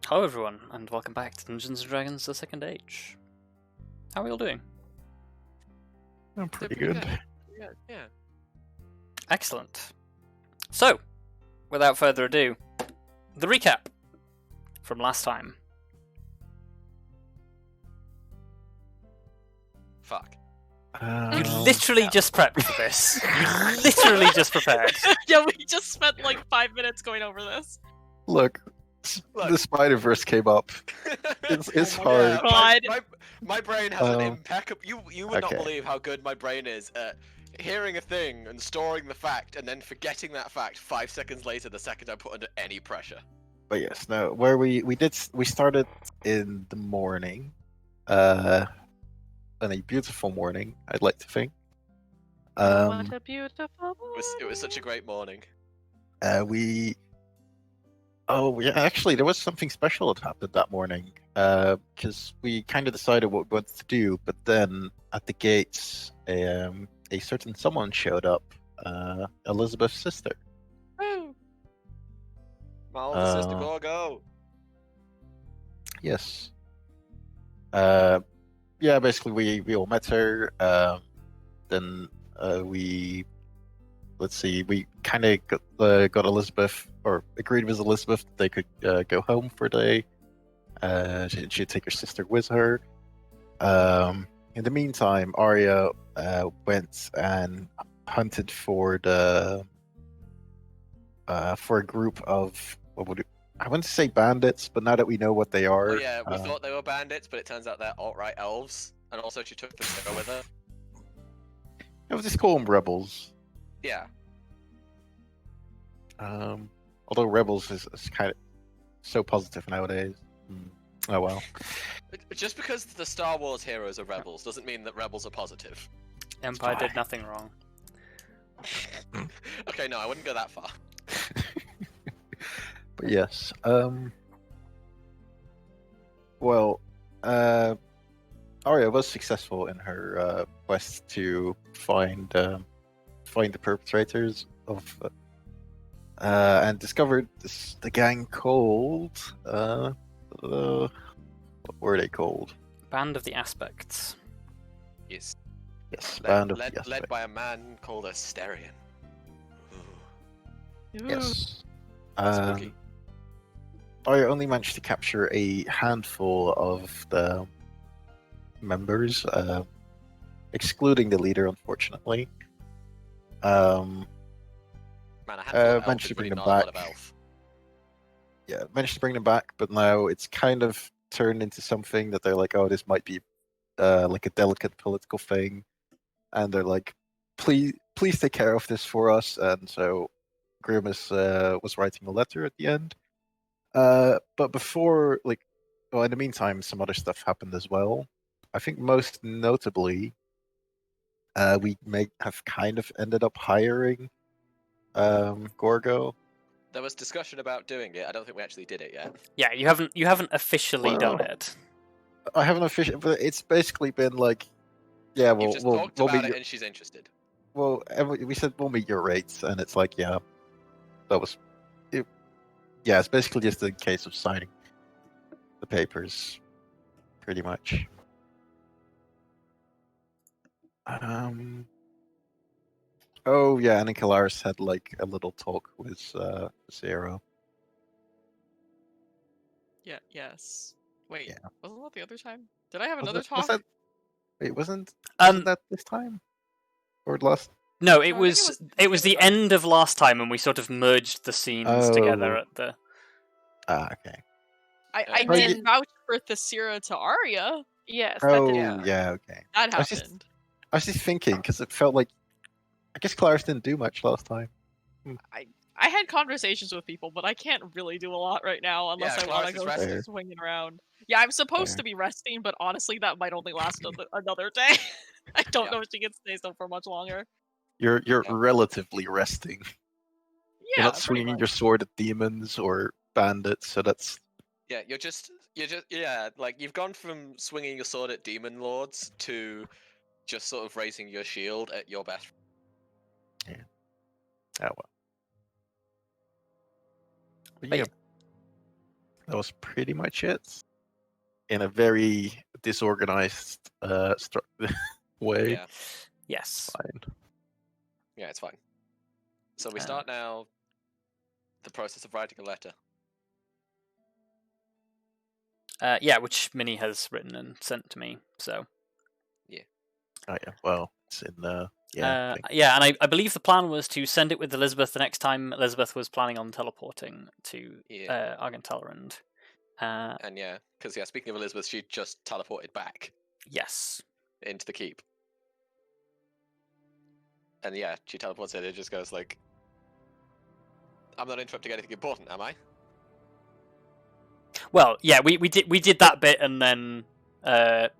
Hello everyone, and welcome back to Dungeons & Dragons The Second Age. How are we all doing? I'm pretty good. Yeah. Excellent. So, without further ado, the recap from last time. Fuck. You literally just prepped for this. You literally just prepared. Yeah, we just spent like 5 minutes going over this. Look, the Spider-Verse came up. It's Oh hard. God. My brain has an Um, impeccable. You would not okay. believe how good my brain is at hearing a thing and storing the fact and then forgetting that fact 5 seconds later the second I put under any pressure. But yes, no. Where we started in the morning, on a beautiful morning, I'd like to think. What a beautiful It was such a great morning. Oh yeah, actually, there was something special that happened that morning. Because we kind of decided what we wanted to do, but then at the gates, a certain someone showed up. Elizabeth's sister. Woo! My older sister, go! Yes. Yeah, basically we all met her. Then we kind of got Elizabeth, or agreed with Elizabeth that they could go home for a day. She'd take her sister with her. In the meantime, Arya went and hunted for a group of I wouldn't say bandits, but now that we know what they are, Oh yeah, we thought they were bandits, but it turns out they're alt-right elves. And also she took the singer with her. we'll just call them rebels. Yeah. Although rebels is kind of so positive nowadays. Oh well. Just because the Star Wars heroes are rebels doesn't mean that rebels are positive. Empire did nothing wrong. Okay, no, I wouldn't go that far. But yes. Well, Arya was successful in her quest to find the perpetrators of, and discovered the gang called. What were they called? Band of the Aspects. Yes. Yes, Led by a man called Asterion. Yes. Spooky. I only managed to capture a handful of the members, excluding the leader, unfortunately. Man, a handful of elf managed is to bring really them not a lot of back. elf. Yeah, managed to bring them back, but now it's kind of turned into something that they're like, oh, this might be like a delicate political thing, and they're like, please take care of this for us. And so Grimace was writing a letter at the end. But before, in the meantime, some other stuff happened as well. I think most notably, we may have kind of ended up hiring Gorgo. There was discussion about doing it. I don't think we actually did it yet. Yeah, you haven't officially done it. I haven't officially, but it's basically been like, yeah, You've just talked about it and she's interested. Well, we said we'll meet your rates, and it's like, yeah, that was it. Yeah, it's basically just a case of signing the papers, pretty much. Oh yeah, and then Kelariis had like a little talk with Zero. Yes. Wait, Yeah. wasn't that the other time? Did I have Was another it- talk? was that- Wait, wasn't that this time? Or last? No, it No, I think was it was the end of last time, and we sort of merged the scenes together at the. Okay. I Right, did vouch for Tallithsyr to Arya. Yes, that Oh did. yeah, okay. That I was just- happened. I was just thinking because it felt like, I guess Kelariis didn't do much last time. I had conversations with people, but I can't really do a lot right now unless Yeah, I want Kelariis to is go resting. swinging around. Yeah, I'm supposed Fair. to be resting, but honestly, that might only last another day. I don't Yeah. know if she can stay so for much longer. You're Yeah. relatively resting. Yeah, You're not pretty swinging much. your sword at demons or bandits, so that's Yeah, you're just like you've gone from swinging your sword at demon lords to just sort of raising your shield at your best. oh well. But But yeah. that was pretty much it. In a very disorganized way. Yeah, Yes. Fine. yeah, it's fine. So we Uh, start now the process of writing a letter. Yeah, which Minnie has written and sent to me. So. Oh yeah. Well, it's in the thing. Yeah, and I believe the plan was to send it with Elizabeth the next time Elizabeth was planning on teleporting to Yeah. Argentalerand. And yeah, because speaking of Elizabeth, she just teleported back Yes. into the keep. And yeah, she teleports in. It just goes like, "I'm not interrupting anything important, am I?" Well, yeah, we did that bit, and then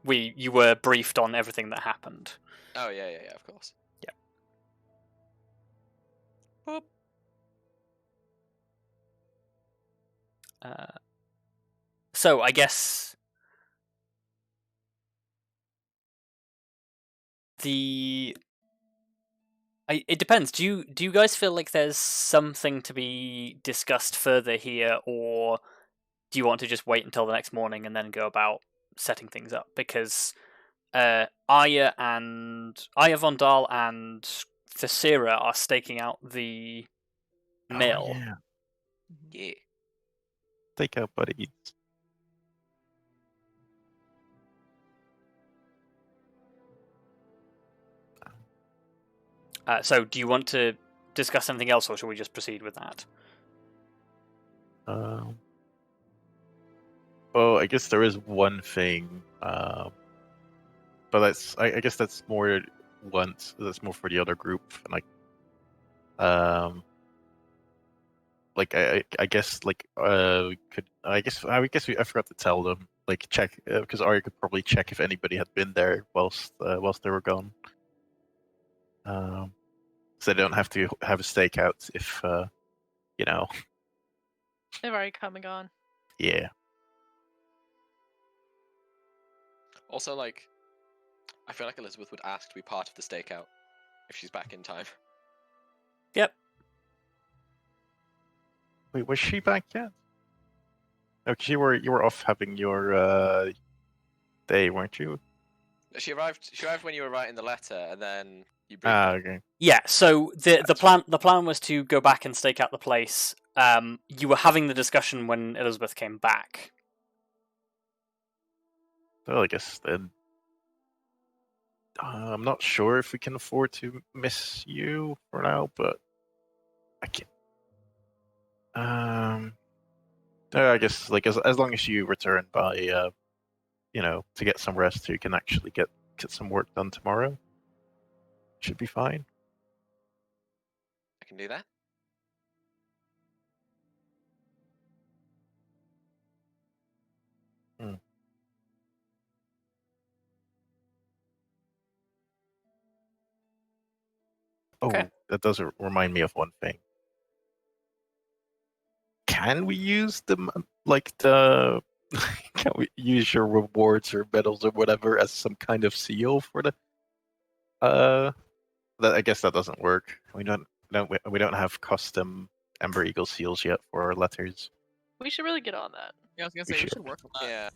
you were briefed on everything that happened. Oh yeah, of course. Yeah. Boop. So I guess it depends. Do you guys feel like there's something to be discussed further here, or do you want to just wait until the next morning and then go about setting things up? Because Arya von Dahl and Thesira are staking out the mill. Oh, yeah. Yeah. Take out buddies. So do you want to discuss something else, or shall we just proceed with that? Well, I guess there is one thing, but I guess that's more that's more for the other group, and I guess I forgot to tell them, check, because Arya could probably check if anybody had been there whilst they were gone. So they don't have to have a stakeout if They've already come and gone. yeah. Also, I feel like Elizabeth would ask to be part of the stakeout if she's back in time. Yep. Wait, was she back yet? Oh, 'cause you were off having your day, weren't you? She arrived when you were writing the letter, and then you. Okay. Yeah. So the plan was to go back and stake out the place. You were having the discussion when Elizabeth came back. Well, I guess then. I'm not sure if we can afford to miss you for now, but I can. I guess as long as you return by to get some rest, so you can actually get some work done tomorrow. Should be fine. I can do that. Okay. Oh, that does remind me of one thing. Can we use them can we use your rewards or medals or whatever as some kind of seal for the I guess that doesn't work. We don't have custom Ember Eagle seals yet for our letters. We should really get on that. Yeah, I was gonna say we should work on that.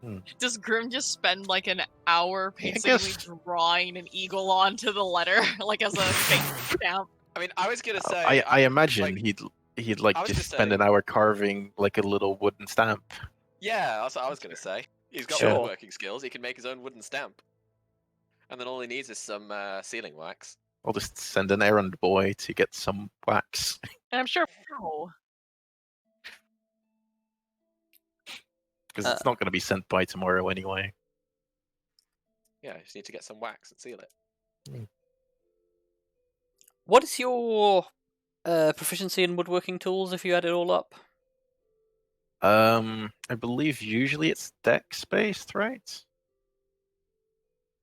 Yeah. Does Grim just spend an hour basically guess- drawing an eagle onto the letter, as a fake stamp? I mean, I was gonna say. I imagine he'd I was just gonna spend say- an hour carving a little wooden stamp. Yeah, that's what I was gonna say. He's got Sure. woodworking skills. He can make his own wooden stamp, and then all he needs is some sealing wax. I'll just send an errand boy to get some wax. And I'm sure. Oh, Because it's not going to be sent by tomorrow anyway. Yeah, you just need to get some wax and seal it. What is your proficiency in woodworking tools if you add it all up? I believe usually it's dex based, right?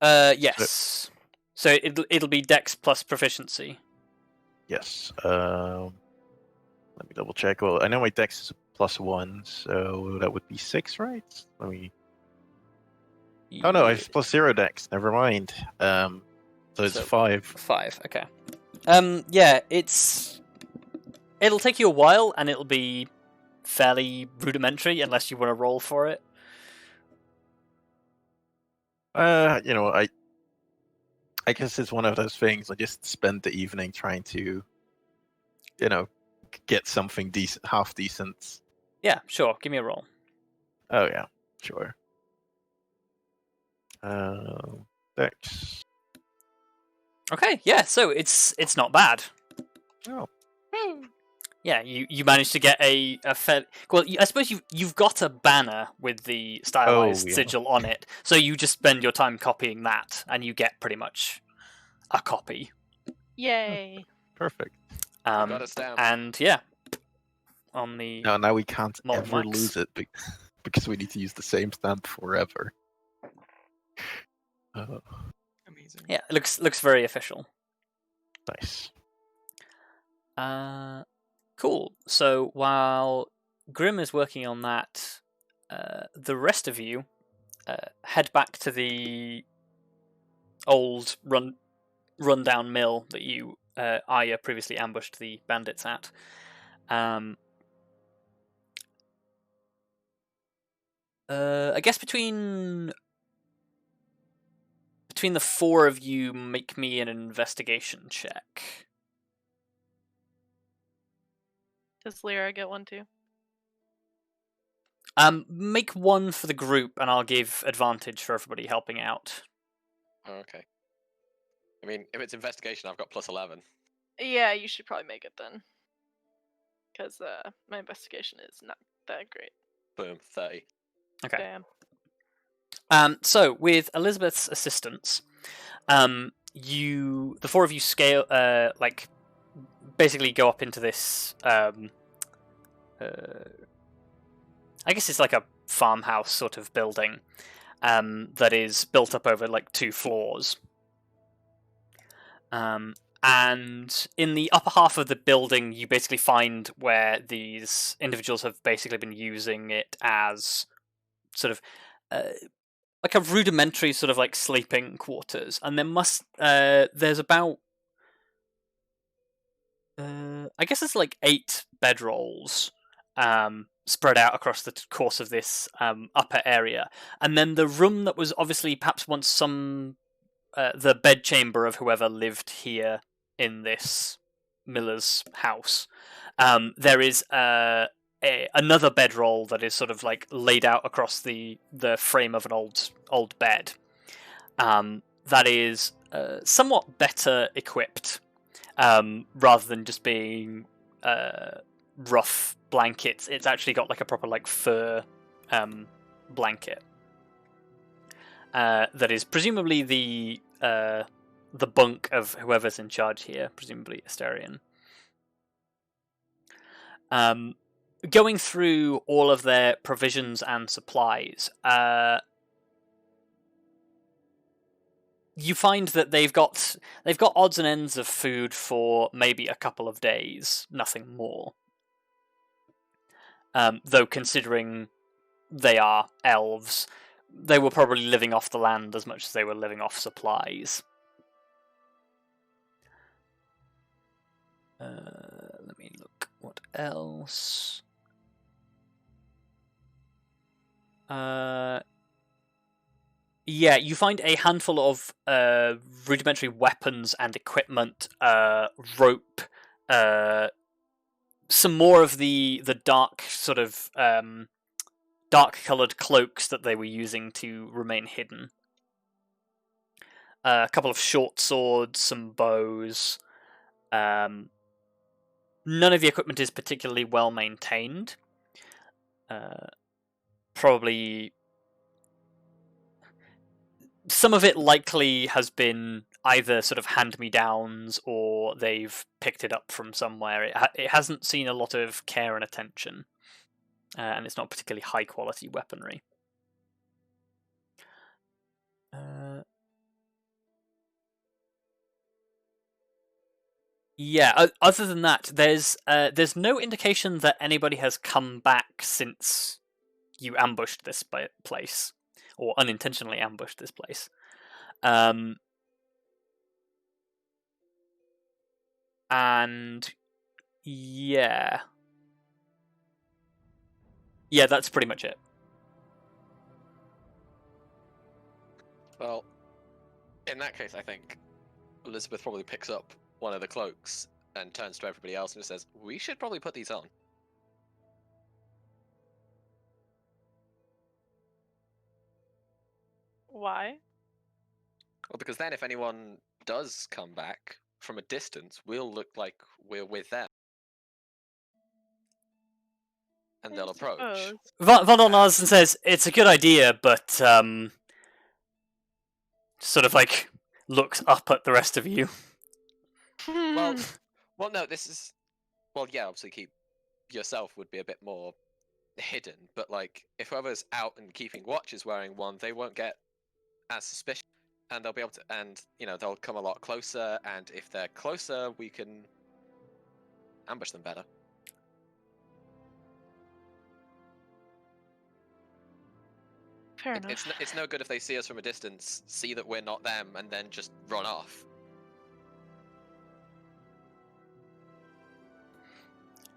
Yes. So it'll be Dex plus proficiency. Yes. Let me double check. Well, I know my dex is a +1, so that would be 6, right? Let me. Oh no, I have +0 dex. Never mind. So it's 5. 5. Okay. Yeah, it'll take you a while, and it'll be fairly rudimentary, unless you want to roll for it. I guess it's one of those things. I just spent the evening trying to, get something decent, half decent. Yeah, sure. Give me a roll. Oh yeah, sure. Dex. Okay, yeah. So it's not bad. Oh, Yeah, you managed to get a fair. Well, I suppose you've got a banner with the stylized yeah. sigil on it, so you just spend your time copying that, and you get pretty much a copy. Yay. perfect. Got a stamp. And yeah, on the Now we can't Molten ever wax. lose it because we need to use the same stamp forever. Amazing. yeah, it looks very official. Nice. Cool. So while Grim is working on that, the rest of you head back to the old rundown mill that you Arya previously ambushed the bandits at. I guess between the four of you, make me an investigation check. Does Lyra get one too? Make one for the group, and I'll give advantage for everybody helping out. Oh, okay. I mean, if it's investigation, I've got +11. Yeah, you should probably make it then. Because my investigation is not that great. Boom, 30. Okay. Damn. So with Elizabeth's assistance, the four of you scale, basically go up into this. I guess it's like a farmhouse sort of building, that is built up over like 2 floors. And in the upper half of the building, you basically find where these individuals have basically been using it as sort of like a rudimentary sort of like sleeping quarters. And there's about I guess it's like 8 bedrolls spread out across the course of this upper area, and then the room that was obviously perhaps once the bedchamber of whoever lived here in this miller's house. There is another bedroll that is sort of like laid out across the frame of an old bed. That is somewhat better equipped, rather than just being rough blankets. It's actually got like a proper like fur blanket. That is presumably the bunk of whoever's in charge here, presumably Asterion. Going through all of their provisions and supplies, you find that they've got odds and ends of food for maybe a couple of days, nothing more. Though considering they are elves, they were probably living off the land as much as they were living off supplies. Let me look. What else? Yeah, you find a handful of rudimentary weapons and equipment, rope, some more of the dark sort of dark-coloured cloaks that they were using to remain hidden. A couple of short swords, some bows. None of the equipment is particularly well maintained. Probably some of it likely has been either sort of hand-me-downs or they've picked it up from somewhere. It hasn't seen a lot of care and attention, and it's not particularly high-quality weaponry. Yeah. Other than that, there's no indication that anybody has come back since you ambushed this place, or unintentionally ambushed this place. And yeah, Yeah, that's pretty much it. Well, in that case, I think Elizabeth probably picks up one of the cloaks and turns to everybody else and just says, "We should probably put these on." Why? Well, because then if anyone does come back from a distance, we'll look like we're with them. And they'll approach. Suppose. Vondel nods and says, "It's a good idea, but sort of like looks up at the rest of you." Well, no, this is... Well, yeah, obviously keep yourself would be a bit more hidden, but like, if whoever's out and keeping watch is wearing one, they won't get as suspicious, and they'll be able to, and, you know, they'll come a lot closer, and if they're closer, we can ambush them better. Fair enough. It's no good if they see us from a distance, see that we're not them, and then just run off.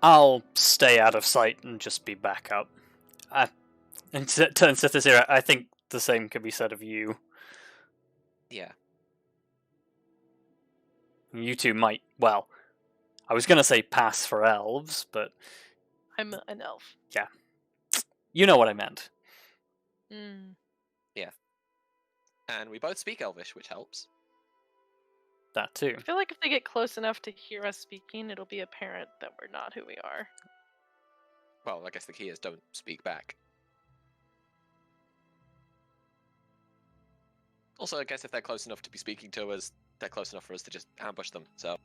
I'll stay out of sight and just be back up. And turns to Tallithsyr, I think the same could be said of you. Yeah. You two might, well, I was going to say pass for elves, but I'm an elf. you know what I meant. Mm. And we both speak Elvish, which helps. That too. I feel like if they get close enough to hear us speaking, it'll be apparent that we're not who we are. Well, I guess the key is don't speak back. Also, I guess if they're close enough to be speaking to us, they're close enough for us to just ambush them, so...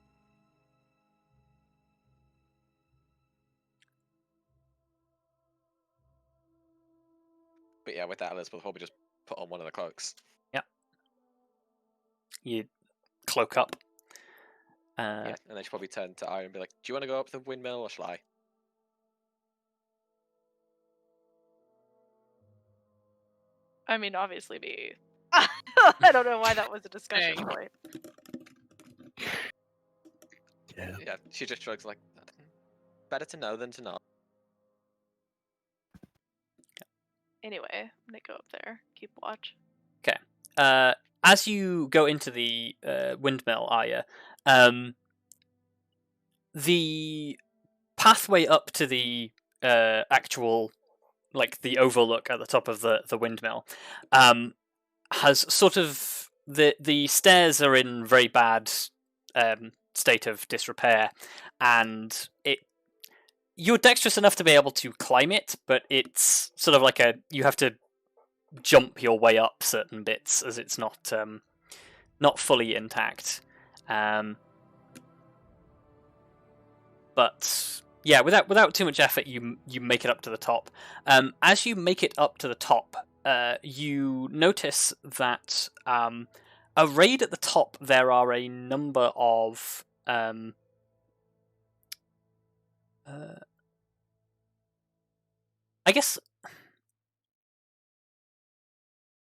But yeah, with that, Elizabeth will probably just put on one of the cloaks. You cloak up. Yeah, and then she'll probably turn to Arya and be like, "Do you want to go up the windmill, or shall I?" I mean, obviously me. I don't know why that was a discussion Dang. point. Yeah. Yeah, she just shrugs like, "Better to know than to not." Anyway, I'm gonna go up there, keep watch. As you go into the windmill, Arya, the pathway up to the actual, like the overlook at the top of the windmill, has sort of the stairs are in very bad state of disrepair, and you're dexterous enough to be able to climb it, but it's sort of like you have to jump your way up certain bits as it's not fully intact. But yeah, without too much effort, you make it up to the top. As you make it up to the top, you notice that arrayed at the top there are a number of I guess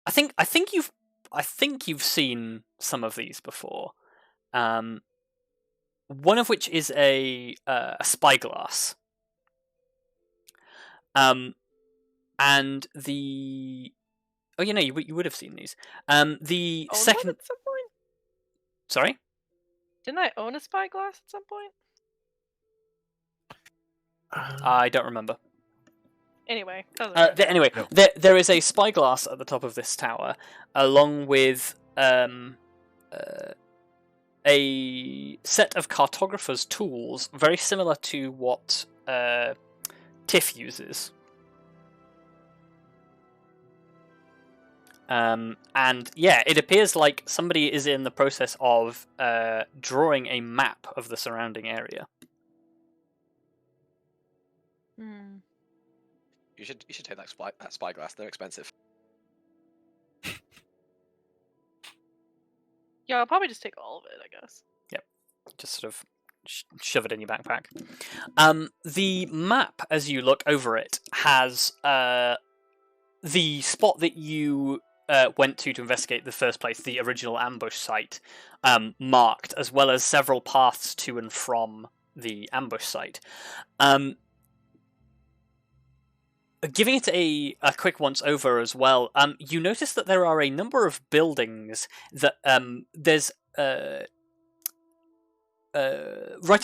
I think you've seen some of these before. One of which is a spyglass. And the you would have seen these. The Own second, one at some point? sorry. Didn't I own a spyglass at some point? I don't remember. Anyway, doesn't matter. Anyway, No. there is a spyglass at the top of this tower, along with a set of cartographer's tools, very similar to what Tiff uses. And yeah, it appears like somebody is in the process of drawing a map of the surrounding area. Hmm. You should take that spyglass. They're expensive. Yeah, I'll probably just take all of it, I guess. Just sort of shove it in your backpack. The map, as you look over it, has the spot that you went to investigate the first place, the original ambush site, marked, as well as several paths to and from the ambush site. giving it a quick once over as well, you notice that there are a number of buildings that there's right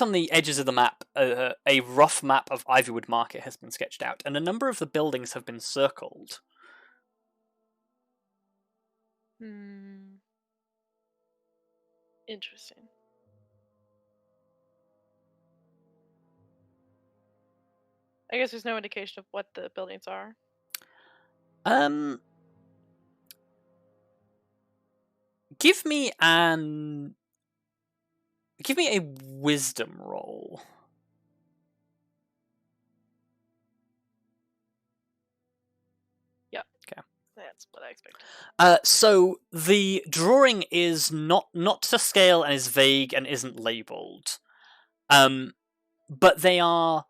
on the edges of the map, a rough map of Ivywood Market has been sketched out, and a number of the buildings have been circled. Interesting. I guess there's no indication of what the buildings are. Give me a wisdom roll. Yep. Okay. That's what I expected. So the drawing is not to scale and is vague and isn't labeled. But they are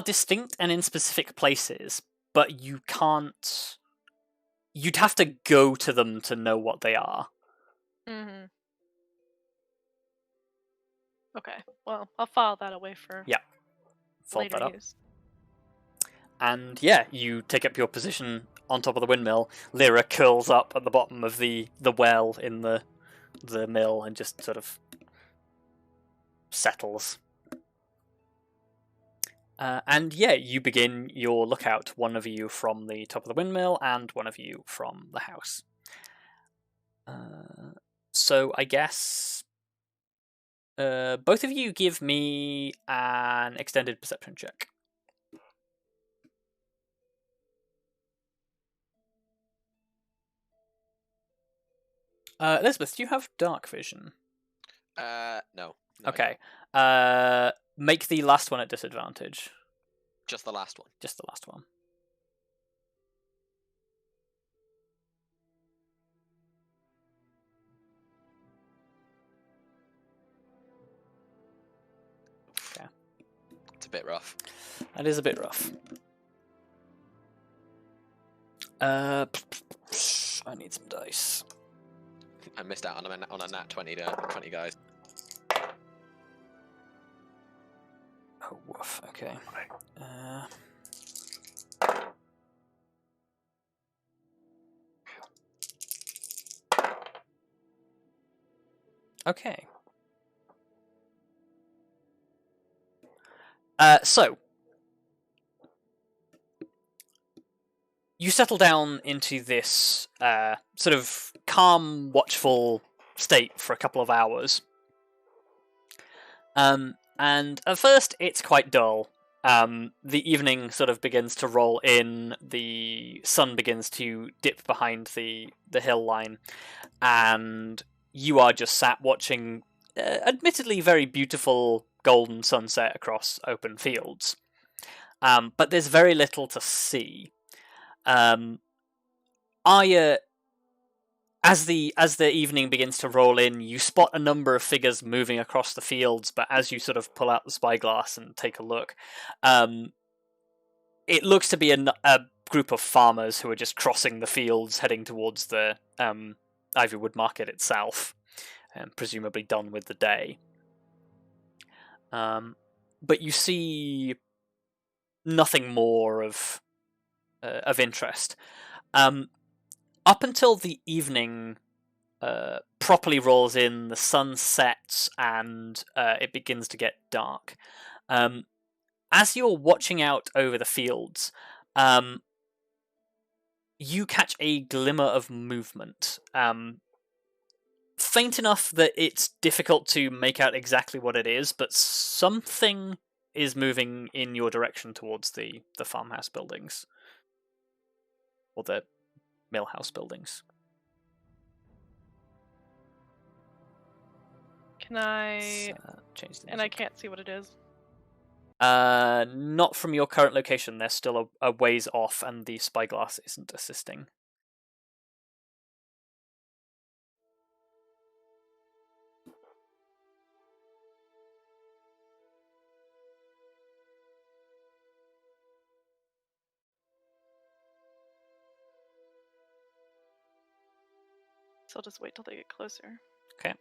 distinct and in specific places, but you can't. You'd have to go to them to know what they are. Mm-hmm. Okay. Well, I'll file that away for Fold later that up. use. And yeah, you take up your position on top of the windmill. Lyra curls up at the bottom of the well in the mill and just sort of settles. And yeah, you begin your lookout, one of you from the top of the windmill and one of you from the house. So I guess both of you give me an extended perception check. Elizabeth, do you have dark vision? No. Okay. Make the last one at disadvantage. Just the last one. Just the last one. Okay. It's a bit rough. That is a bit rough. I need some dice. I missed out on a nat 20 guys. Oh, woof. Okay. Okay. So you settle down into this sort of calm, watchful state for a couple of hours. And at first, it's quite dull. The evening sort of begins to roll in. The sun begins to dip behind the hill line, and you are just sat watching, admittedly, very beautiful golden sunset across open fields. But there's very little to see. Arya, as the evening begins to roll in, you spot a number of figures moving across the fields, but as you sort of pull out the spyglass and take a look, it looks to be a group of farmers who are just crossing the fields heading towards the Ivywood Market itself, presumably done with the day. But you see nothing more of interest. Up until the evening properly rolls in, the sun sets, and it begins to get dark. As you're watching out over the fields, you catch a glimmer of movement. Faint enough that it's difficult to make out exactly what it is, but something is moving in your direction towards the farmhouse buildings. Or the millhouse buildings. Can I... change the and I can't see what it is. Not from your current location. They're still a ways off, and the spyglass isn't assisting. So I'll just wait till they get closer. Okay.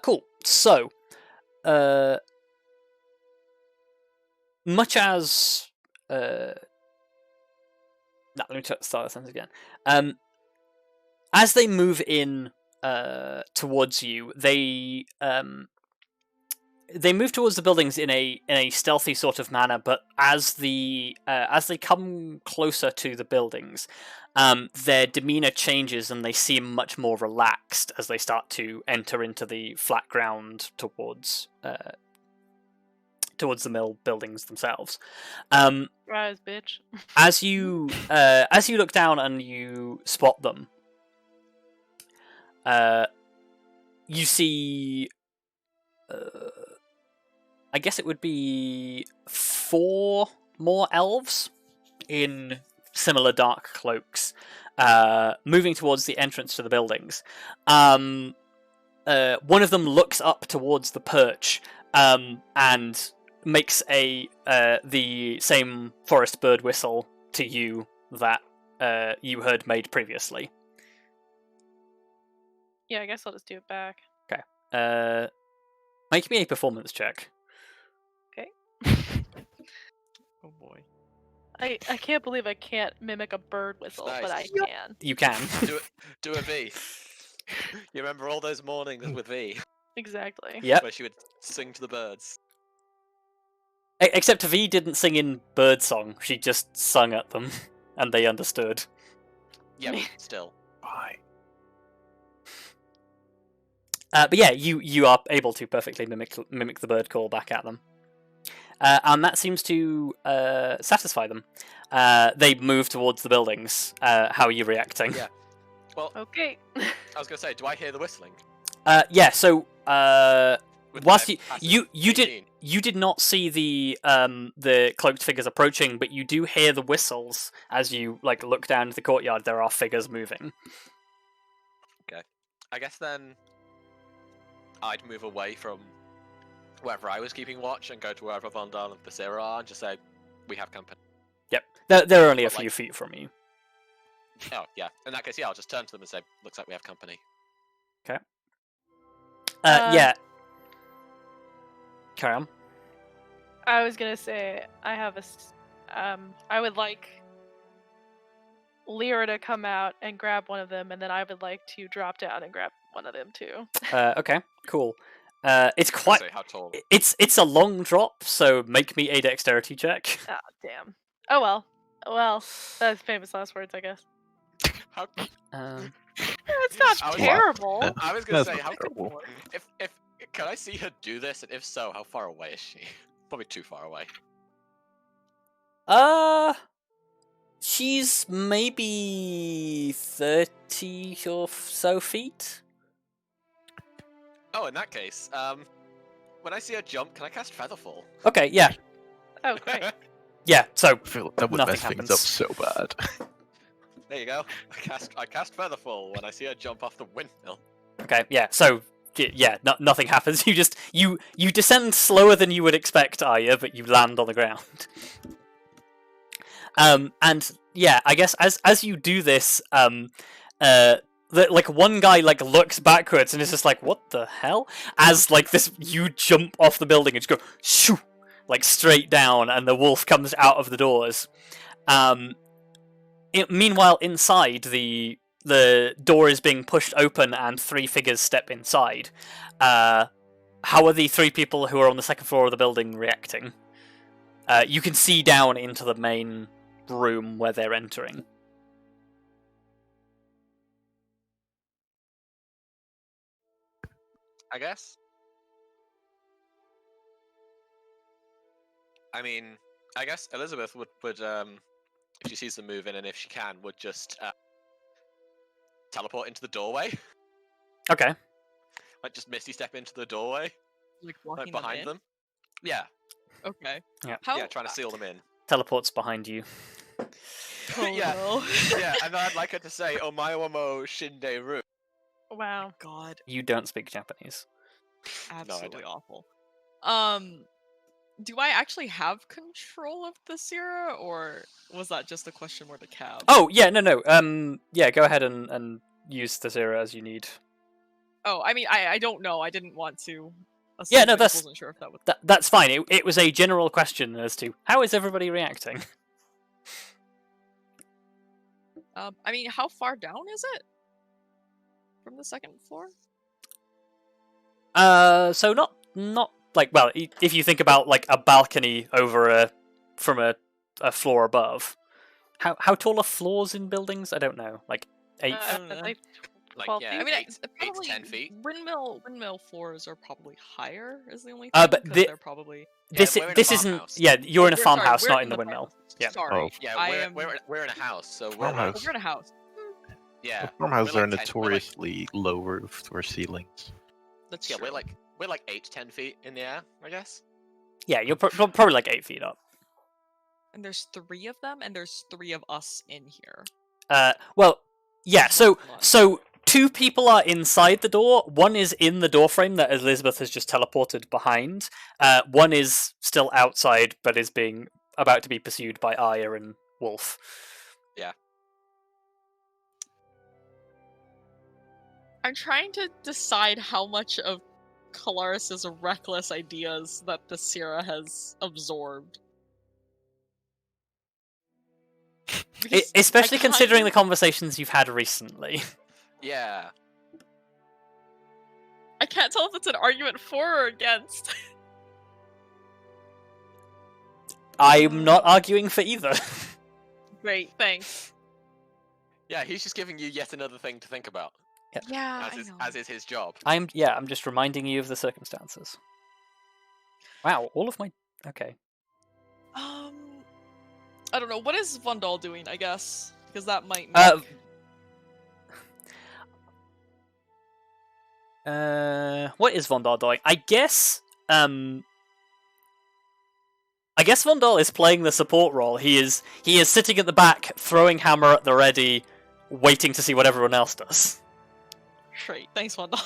Cool. So, much as let me start the sentence again. As they move in towards you, they move towards the buildings in a stealthy sort of manner. But as they come closer to the buildings, their demeanor changes and they seem much more relaxed as they start to enter into the flat ground towards the mill buildings themselves. Rise, bitch. As you look down and you spot them, you see, I guess it would be 4 more elves in similar dark cloaks, moving towards the entrance to the buildings. One of them looks up towards the perch and makes the same forest bird whistle to you that you heard made previously. Yeah, I guess I'll just do it back. Okay. Make me a performance check. Okay. Oh boy. I can't believe I can't mimic a bird whistle, Nice. but I can. You can. Do a V. You remember all those mornings with V, Exactly. Yep. where she would sing to the birds. Except V didn't sing in birdsong. She just sung at them, and they understood. Yeah, but still. Why? But yeah, you are able to perfectly mimic the bird call back at them, and that seems to satisfy them. They move towards the buildings. How are you reacting? Yeah. Well, Okay. I was gonna say, do I hear the whistling? Yeah. So With whilst my you passive did 18? you did not see the cloaked figures approaching, but you do hear the whistles as you look down into the courtyard. There are figures moving. I guess then I'd move away from wherever I was keeping watch and go to wherever Vondal and Tallithsyr are and just say, we have company. Yep. They're only a But, few feet from you. Oh, yeah. In that case, yeah, I'll just turn to them and say, looks like we have company. Yeah. Carry on. I was gonna say I would like Lyra to come out and grab one of them, and then I would like to drop down and grab one of them too. Okay. Cool. It's I was quite. gonna say, how tall? It's a long drop, so make me a dexterity check. Ah, damn. Oh well. Well, that's famous last words, I guess. How, It's not I was- terrible. I was gonna That's say, not terrible. if can I see her do this, and if so, how far away is she? Probably too far away. She's maybe 30 or so feet. Oh, in that case, when I see her jump, can I cast Featherfall? Okay. Yeah. Oh, great. Yeah. So I feel like that would Nothing mess things happens. up so bad. There you go. I cast Featherfall when I see her jump off the windmill. okay. Yeah. So yeah. Nothing happens. You descend slower than you would expect, Arya, but you land on the ground. And yeah, I guess as you do this, one guy looks backwards and is just like, "What the hell?" As this, you jump off the building and just go shoo, straight down, and the wolf comes out of the doors. Meanwhile, inside the door is being pushed open and 3 figures step inside. How are the 3 people who are on the second floor of the building reacting? You can see down into the main room where they're entering. I guess. I mean, I guess Elizabeth would if she sees them moving and if she can, would just teleport into the doorway. Okay. Just misty step into the doorway, Like walking like behind in? them. Yeah, Okay. Yeah. How? yeah, trying to seal them in. Teleports behind you. Oh, Yeah. no. Yeah, and then I'd like her to say, "Omayomo Shinde Ru." Wow. God, You don't speak Japanese. absolutely don't. awful. Do I actually have control of the Sierra, or was that just a question more to Cab? Oh yeah, no. Yeah, go ahead and use the zero as you need. Oh, I mean, I don't know. I didn't want to Yeah, assume. no, I just wasn't sure if that was. that's fine. It was a general question as to how is everybody reacting. I mean, how far down is it from the second floor? So not like, well, if you think about like a balcony over from a floor above. How tall are floors in buildings? I don't know. Like 8. I don't know. Like Like 12 yeah, feet. I mean, 8 to probably 10 feet. windmill floors are probably higher. Is the only thing but because they're probably. Yeah, this we're in a this isn't. farmhouse. Yeah, you're in a Sorry, farmhouse, we're not in the farmhouse. windmill. Yeah. Sorry. Oh. Yeah, I am. we're in a house, so we're Farmhouse. like, We're in a house. yeah, Farmhouses we're are like 10 we're like- notoriously low roofed or ceilings. That's yeah, true. we're like 8 to 10 feet in the air, I guess. Yeah, you're probably like 8 feet up. And there's 3 of them, and there's 3 of us in here. Well, yeah. That's So not- so 2 people are inside the door. One is in the door frame that Elizabeth has just teleported behind. One is still outside, but is being about to be pursued by Arya and Wolf. I'm trying to decide how much of Kelariis' reckless ideas that the Sierra has absorbed. Because Especially I considering the kinda- conversations you've had recently. Yeah. I can't tell if it's an argument for or against. I'm not arguing for either. Great, thanks. Yeah, he's just giving you yet another thing to think about, Yeah, I know. as is his job. I'm just reminding you of the circumstances. Wow, all of my okay. I don't know. What is Vondal doing? I guess because that might. Make... What is Vondal doing? I guess Vondal is playing the support role. He is sitting at the back, throwing hammer at the ready, waiting to see what everyone else does. Great, thanks, Vondal.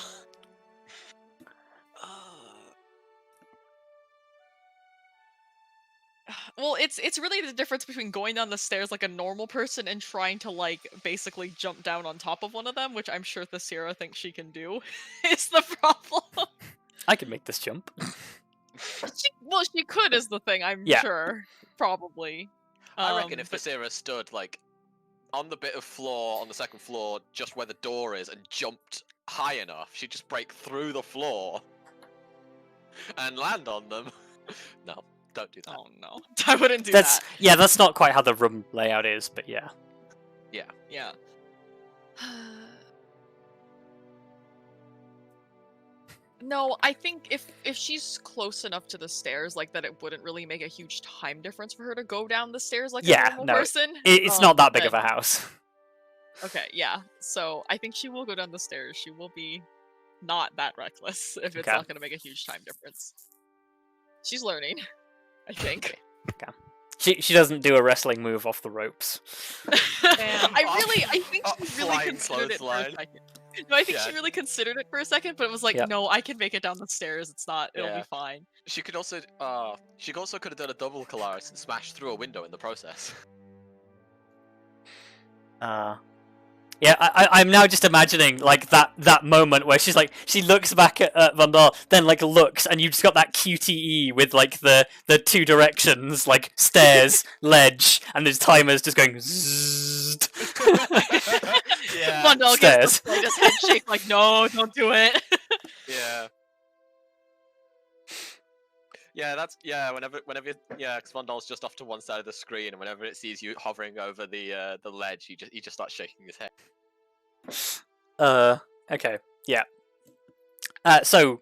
Well, it's really the difference between going down the stairs like a normal person and trying to like basically jump down on top of one of them, which I'm sure the Sierra thinks she can do. Is the problem? I can make this jump. She could is the thing. I'm Yeah. sure, probably. I reckon if the but- Sierra stood like on the bit of floor on the second floor, just where the door is, and jumped high enough, she'd just break through the floor and land on them. No, don't do that. Oh no, I wouldn't do That's that. yeah, that's not quite how the room layout is, but yeah. Yeah. No, I think if she's close enough to the stairs, like that, it wouldn't really make a huge time difference for her to go down the stairs like Yeah, a normal no, person. It's not that big then- of a house. Okay, yeah. So I think she will go down the stairs. She will be not that reckless if it's Okay. not going to make a huge time difference. She's learning, I think. She doesn't do a wrestling move off the ropes. I think Off she really flying considered it for a clothesline. second. No, I think she Yeah. really considered it for a second, but it was like, Yep. no, I can make it down the stairs. It's not. It'll Yeah. be fine. She could also could have done a double Kelariis and smashed through a window in the process. Yeah, I'm now just imagining like that moment where she's like she looks back at Vondal, then like looks, and you've just got that QTE with like the 2 directions, like stairs, ledge, and there's timers just going zzzzt. Yeah. Vondal Stairs. gives the slightest head shake, like, no, don't do it. Yeah. Yeah, whenever because Vondal's just off to one side of the screen, and whenever it sees you hovering over the ledge, he just starts shaking his head. Okay, yeah. So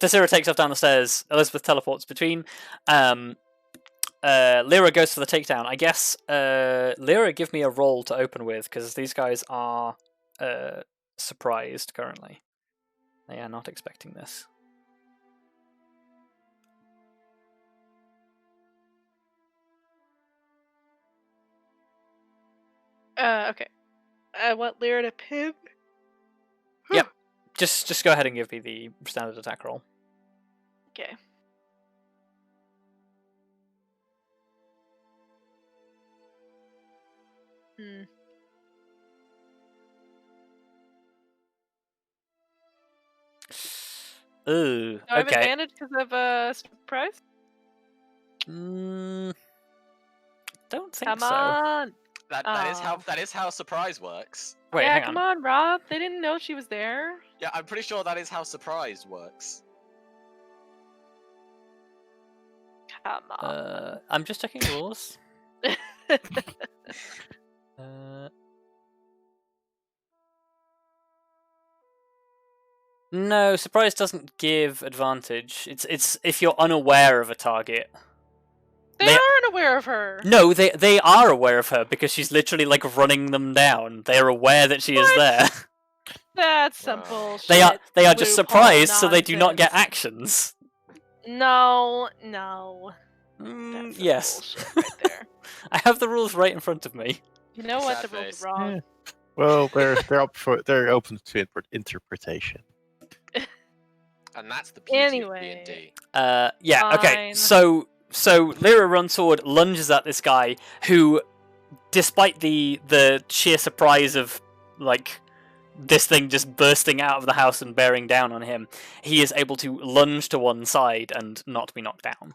Tallithsyr takes off down the stairs. Elizabeth teleports between. Lyra goes for the takedown. I guess Lyra, give me a roll to open with because these guys are surprised currently. They are not expecting this. Okay. I want Lyra to pin. Yep. Just go ahead and give me the standard attack roll. Okay. Hmm. Ooh, Do I have okay. advantage because of surprise? Don't think Come so. on. That is how surprise works. Wait, yeah, hang come on. on, Rob. They didn't know she was there. Yeah, I'm pretty sure that is how surprise works. Come on. I'm just checking rules. No, surprise doesn't give advantage. It's if you're unaware of a target. They They- are unaware of her. No, they are aware of her because she's literally like running them down. They are aware that she is What? there. That's some Wow. bullshit. They are just loophole surprised, so they do not get nonsense. actions. No. That's some Yes. bullshit right there. I have the rules right in front of me. You know what? Sad The rules face. are wrong. Yeah. Well, they're open to interpretation. And that's the beauty Anyway. of D&D. Yeah, okay. Fine. So Lyra runs forward, lunges at this guy who, despite the sheer surprise of like this thing just bursting out of the house and bearing down on him, he is able to lunge to one side and not be knocked down.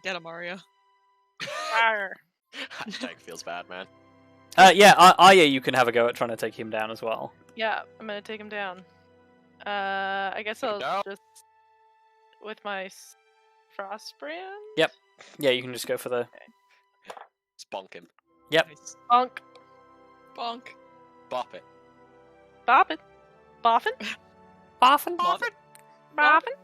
Get him, Arya. Arr. Hashtag feels bad, man. Yeah, Arya, you can have a go at trying to take him down as well. Yeah, I'm gonna take him down. I guess Take him I'll down. just with my frost brand. Yep. Yeah, you can just go for the. Just bonk him. Yep. Nice. Bonk, Bonk. Bop it. bop it, boffin, Boffin? boffin.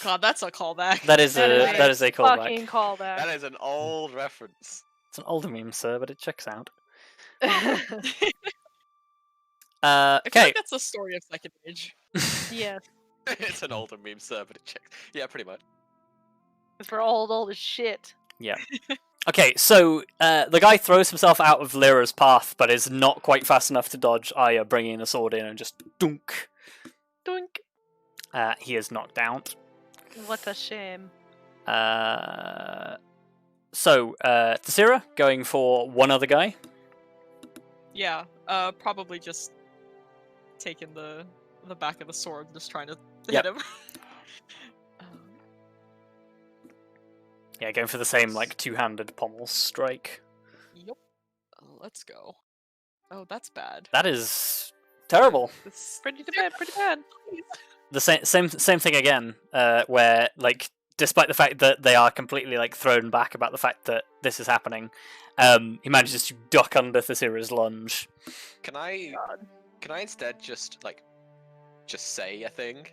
God, that's a callback. That is That is a Fucking callback. callback. That is an old reference. It's an older meme, sir, but it checks out. I feel Okay. like that's the story of Second Age. Yes, It's an older meme, sir, but it checks. Yeah, pretty much. because we're old as shit. Okay, so the guy throws himself out of Lyra's path, but is not quite fast enough to dodge Arya bringing a sword in and just dunk. Doink. He is knocked out. What a shame. So, Tallithsyr going for one other guy. Yeah, probably just taking the back of the sword and just trying to Yep. hit him. Yeah, going for the same like two-handed pommel strike. Yep. Let's go. Oh, that's bad. That is terrible. This... Pretty bad. Pretty bad. The same thing again, where like despite the fact that they are completely like thrown back about the fact that this is happening, he manages to duck under Tallithsyr's lunge. Can I God. instead just say a thing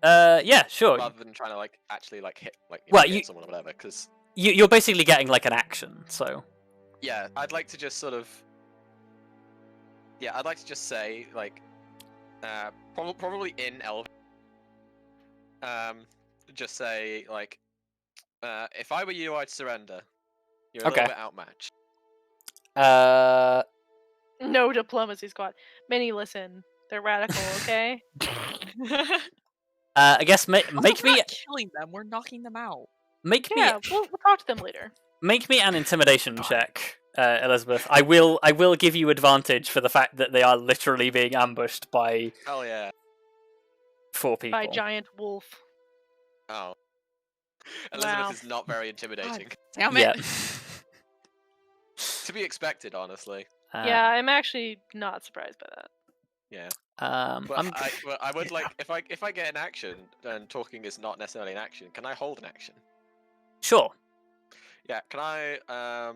Yeah, sure. rather than trying to like actually like hit Well, hit you- someone or whatever? Because You're basically getting like an action, so yeah, I'd like to just sort of I'd like to just say like probably in Elven, just say like if I were you, I'd surrender. You're a Okay. little bit outmatched. No diplomacy squad. Minnie, listen. They're radical, okay? I guess Also, make we're me not killing them. We're knocking them out. make Yeah, me we'll talk to them later. make me an intimidation check, Elizabeth. I will give you advantage for the fact that they are literally being ambushed by Hell yeah. 4 people. By giant wolf. Oh. Elizabeth Wow. is not very intimidating. Damn it. Yeah. To be expected, honestly. Yeah, I'm actually not surprised by that. Yeah. But But I would like if I get an action and talking is not necessarily an action, can I hold an action? sure. Yeah, can I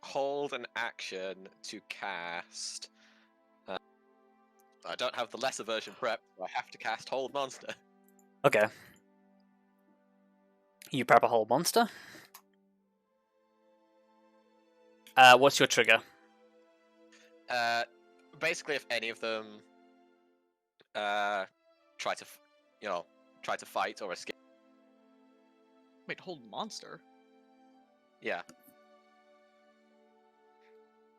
hold an action to cast I don't have the lesser version prep, so I have to cast Hold Monster. Okay. You prep a whole monster. What's your trigger? Basically if any of them try to fight or escape. Wait, hold monster. Yeah.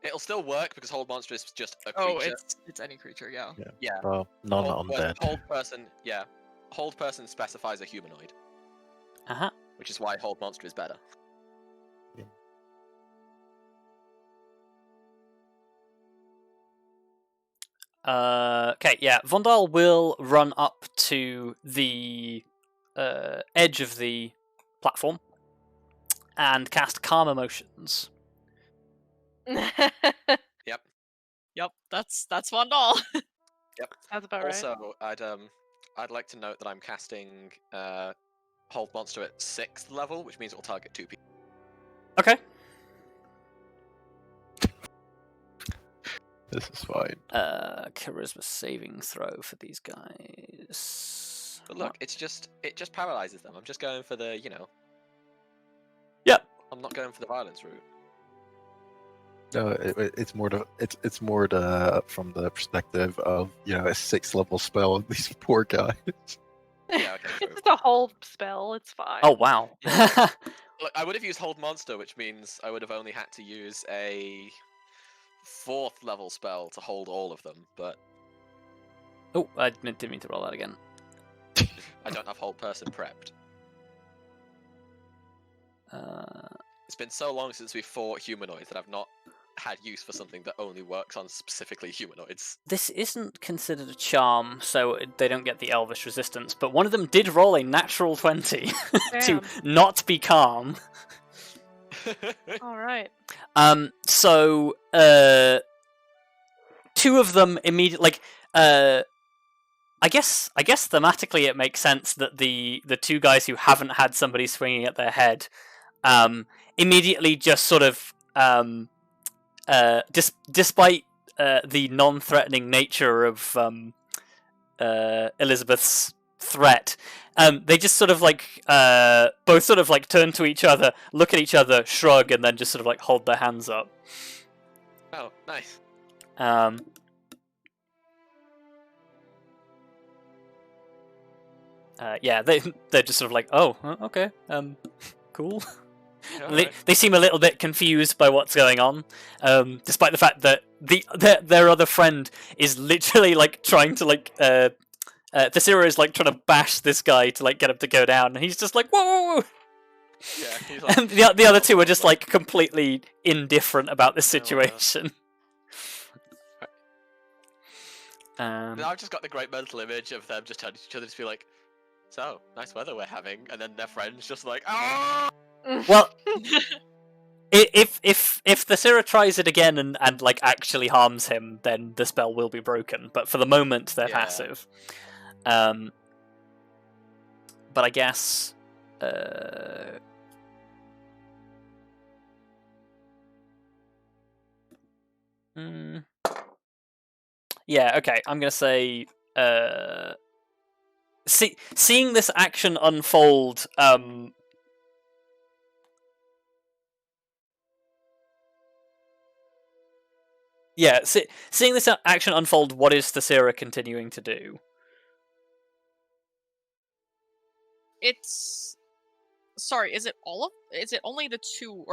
It'll still work because Hold Monster is just a Oh, creature. it's any creature, yeah. Yeah. Well, non-undead. Hold person specifies a humanoid, Uh-huh. which is why Hold Monster is better. Okay, yeah. Vondal will run up to the edge of the platform and cast Calm Emotions. Yep, that's Vandal. That's about right. Also, I'd like to note that I'm casting Hold Monster at 6th level, which means it will target 2 people. Okay. This is fine. Charisma saving throw for these guys. But look, it just paralyzes them. I'm just going for the, Yep. I'm not going for the violence route. No, it's more from the perspective of a 6th level spell on these poor guys. Yeah, okay, true. It's just a hold spell. It's fine. Oh wow. Yeah. Look, I would have used Hold Monster, which means I would have only had to use a 4th level spell to hold all of them, but Oh, I didn't mean to roll that again. I don't have Hold Person prepped. It's been so long since we fought humanoids that I've not had use for something that only works on specifically humanoids. This isn't considered a charm, so they don't get the elvish resistance, but one of them did roll a natural 20 to Damn. not be calm. All right. So, two of them immediately, I guess thematically it makes sense that the two guys who haven't had somebody swinging at their head, immediately just sort of, despite the non-threatening nature of Elizabeth's threat, they just sort of both sort of turn to each other, look at each other, shrug, and then just sort of hold their hands up. Oh, nice. Yeah, they're just sort of oh, okay, cool. Alright. They seem a little bit confused by what's going on, despite the fact that their other friend is literally trying to Tallithsyr is trying to bash this guy to get him to go down, and he's just whoa, whoa, whoa. Yeah, he's And the other two are just completely indifferent about this Yeah, whatever. situation. Now I've just got the great mental image of them just turning to each other to be like, so, nice weather we're having, and then their friend's just ah! Well, if Tallithsyr tries it again and actually harms him, then the spell will be broken. But for the moment, they're Yeah. passive. But I guess. Yeah. Okay. I'm gonna say. Seeing this action unfold. Yeah, seeing this action unfold, what is Tallithsyr continuing to do? Is it only the two,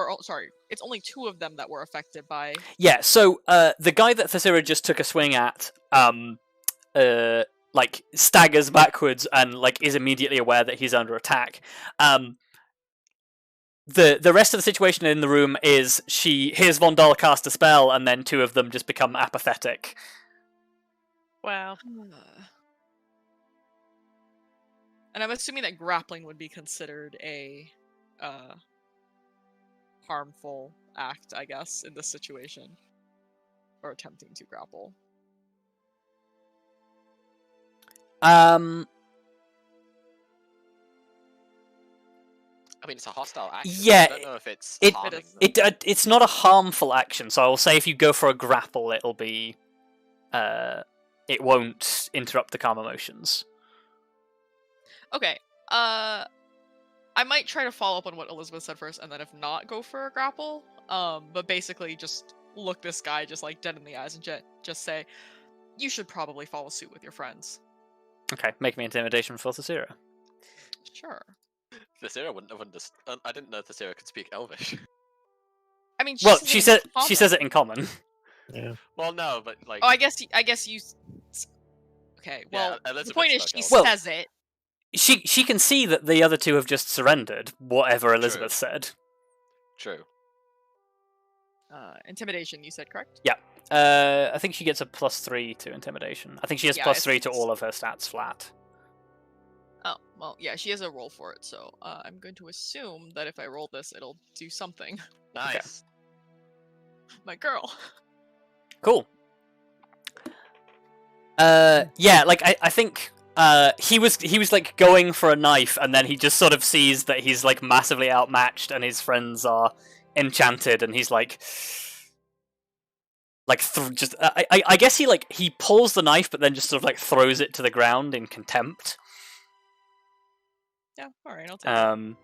it's only two of them that were affected by... Yeah, so the guy that Tallithsyr just took a swing at, staggers backwards and is immediately aware that he's under attack. The rest of the situation in the room is she hears Vondal cast a spell, and then two of them just become apathetic. Wow. And I'm assuming that grappling would be considered a harmful act, I guess, in this situation. Or attempting to grapple. I mean, it's a hostile action. Yeah, I don't know if it's it- harming them. It's not a harmful action, so I will say if you go for a grapple, it'll be... it won't interrupt the calm emotions. Okay, I might try to follow up on what Elizabeth said first, and then if not, go for a grapple. But basically just look this guy just dead in the eyes and just say, you should probably follow suit with your friends. Okay, make me intimidation for Tallithsyr. Sure. Tallithsyr wouldn't have understood. I didn't know Tallithsyr could speak Elvish. I mean, Well, she she says it in common. Yeah. Well, no, but Oh, I guess you. Okay, well, Yeah, the Elizabeth point is, spoke she Elvish. says it. She can see that the other two have just surrendered, whatever Elizabeth said. True. Intimidation, you said, correct? Yeah. I think she gets a +3 to intimidation. I think she has Yeah, +3 to it's- all of her stats flat. Oh, well, yeah, she has a roll for it, so I'm going to assume that if I roll this, it'll do something. Nice. My girl. Cool. Yeah, like I think he was like going for a knife, and then he just sort of sees that he's like massively outmatched, and his friends are enchanted, and he's like just I guess he pulls the knife, but then just sort of like throws it to the ground in contempt. Yeah, alright, I'll take it.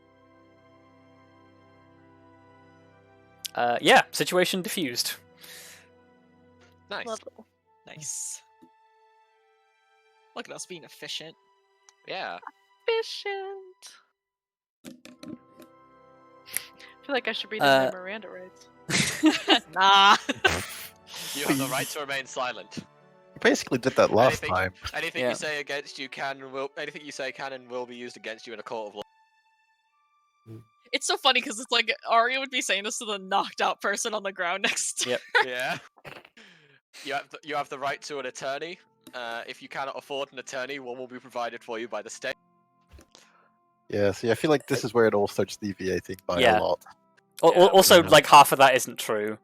Yeah, situation diffused. Nice. Lovely. Nice. Look at us being efficient. Yeah. Efficient. I feel like I should read Uh, my Miranda rights. Nah. You have the right to remain silent. You basically did that last Anything- time. Anything Yeah. you say against you anything you say can and will be used against you in a court of law. It's so funny because it's like Arya would be saying this to the knocked out person on the ground next to Yep. her. Yeah. You have the right to an attorney. If you cannot afford an attorney, one will be provided for you by the state. Yeah, see, I feel like this is where it all starts deviating by Yeah. a lot. Al- Yeah. Also, Yeah. like half of that isn't true.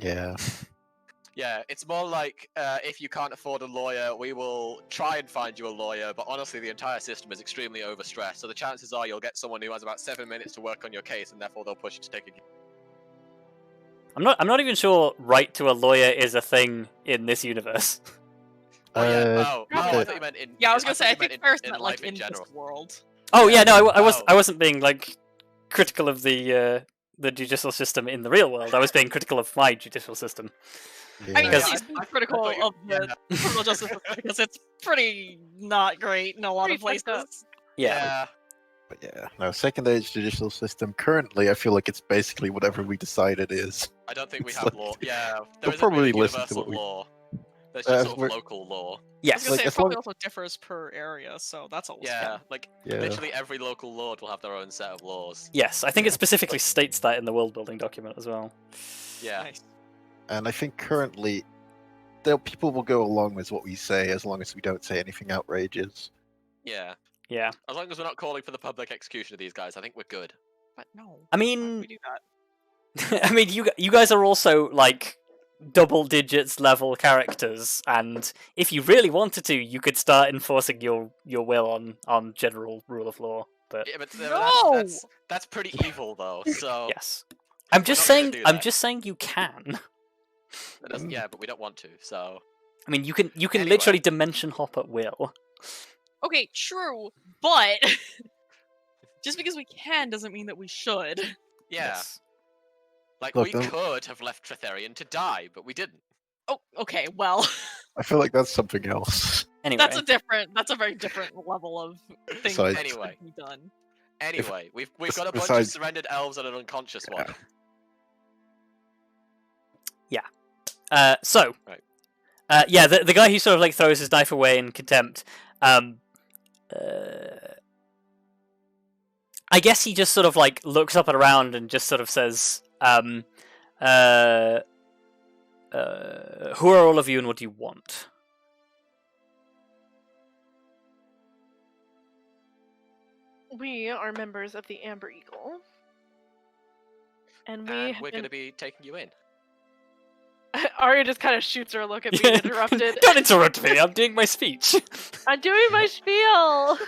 Yeah. Yeah, it's more like if you can't afford a lawyer, we will try and find you a lawyer, but honestly, the entire system is extremely overstressed, so the chances are you'll get someone who has about 7 minutes to work on your case, and therefore they'll push you to take it. I'm not even sure right to a lawyer is a thing in this universe. Oh, yeah. Uh, I the- thought you meant in. Yeah, I was gonna thought say, I you meant think Ferrous in meant life like in general. this world. Oh Yeah. yeah, no, Oh. I wasn't being like critical of the judicial system in the real world. I was being critical of my judicial system. yeah. I mean, Because- she's been critical thought you- of the criminal justice system because it's pretty not great in a lot of Pretty fucked up. places. Yeah. But yeah, no, second age judicial system, currently I feel like it's basically whatever we decide it is. I don't think we It's have like- law. Yeah, there They'll isn't really probably listen to universal what we- law. There's Uh, just sort of we're- local law. I was Yes. gonna Like, say, it as long- probably also differs per area, so that's always Yeah, fun. like Yeah. literally every local lord will have their own set of laws. Yes, I think it Yeah. specifically states that in the world building document as well. Yeah. Nice. And I think currently, people will go along with what we say as long as we don't say anything outrageous. Yeah. Yeah. As long as we're not calling for the public execution of these guys, I think we're good. But no. I why would mean, we do that? I mean, you guys are also like double digits level characters, and if you really wanted to, you could start enforcing your will on general rule of law. But Yeah, but No! that's pretty evil though. So yes, I'm We're just not gonna saying. do I'm that. just saying you can. that doesn't- yeah, but we don't want to. So I mean, you can Anyway. literally dimension hop at will. Okay, true, but just because we can doesn't mean that we should. yeah, Yes. like Look, we don't- could have left Tretherian to die, but we didn't. Oh, okay, well, I feel like that's something else. Anyway, that's a very different level of things Besides- that Anyway. could be done. Anyway, we've got a bunch of besides- surrendered elves and an unconscious one. So, Right. Yeah, the guy who sort of like throws his knife away in contempt. I guess he just sort of like looks up and around and just sort of says, "Who are all of you and what do you want?" We are members of the Amber Eagle. And we And have we're been... going to be taking you in. Arya just kind of shoots her a look at being interrupted. Don't interrupt me. I'm doing my speech. I'm doing my spiel!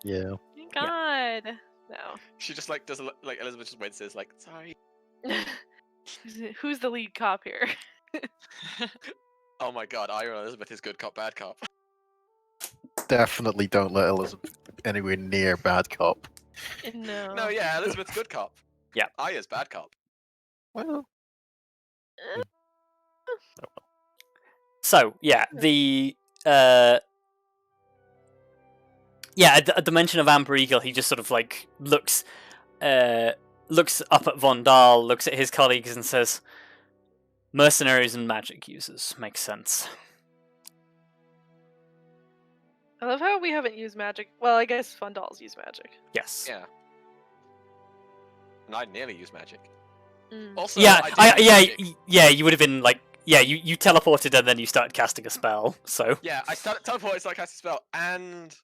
Yeah. Thank God. No. She just like does like Elizabeth just winces like sorry. Who's the lead cop here? Oh my god, Iron Elizabeth is good cop, bad cop. Definitely don't let Elizabeth anywhere near bad cop. No. No, yeah, Elizabeth's good cop. Yeah. Aya's bad cop. Well, So yeah, the at the mention of Amber Eagle, he just sort of like looks up at Vondal, looks at his colleagues, and says, "Mercenaries and magic users makes sense." I love how we haven't used magic. Well, I guess Fundals use magic. Yes. Yeah. And I nearly use magic. Also, Yeah, I did magic. yeah. You would have been like, yeah. You teleported and then you started casting a spell. So Yeah, I started teleporting, so I cast a spell, and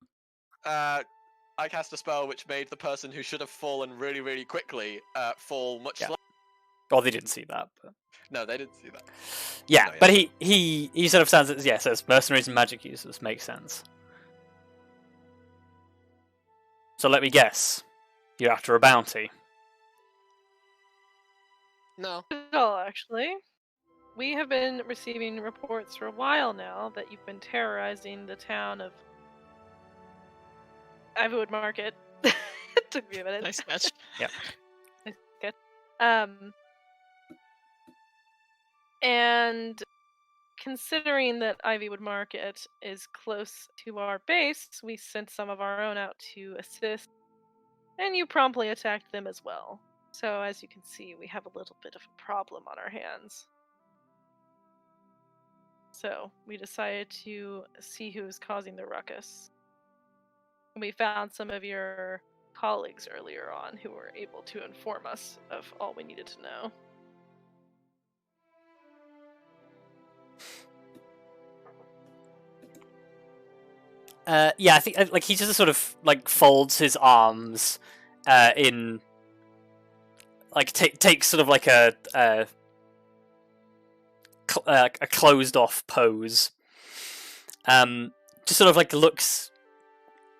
I cast a spell which made the person who should have fallen really, really quickly fall much Yeah. slower. well, they didn't see that. But... No, they didn't see that. Yeah, No, yeah. but he sort of stands as says mercenaries and magic users makes sense. So let me guess, you're after a bounty. No. Well, actually, we have been receiving reports for a while now that you've been terrorizing the town of Ivowood Market. It took me a minute. Nice catch. Yep. Nice catch. And considering that Ivywood Market is close to our base, we sent some of our own out to assist, and you promptly attacked them as well. So as you can see, we have a little bit of a problem on our hands. So we decided to see who is causing the ruckus. We found some of your colleagues earlier on who were able to inform us of all we needed to know. Yeah, I think like he just sort of like folds his arms in like takes sort of like a closed off pose. Just sort of like looks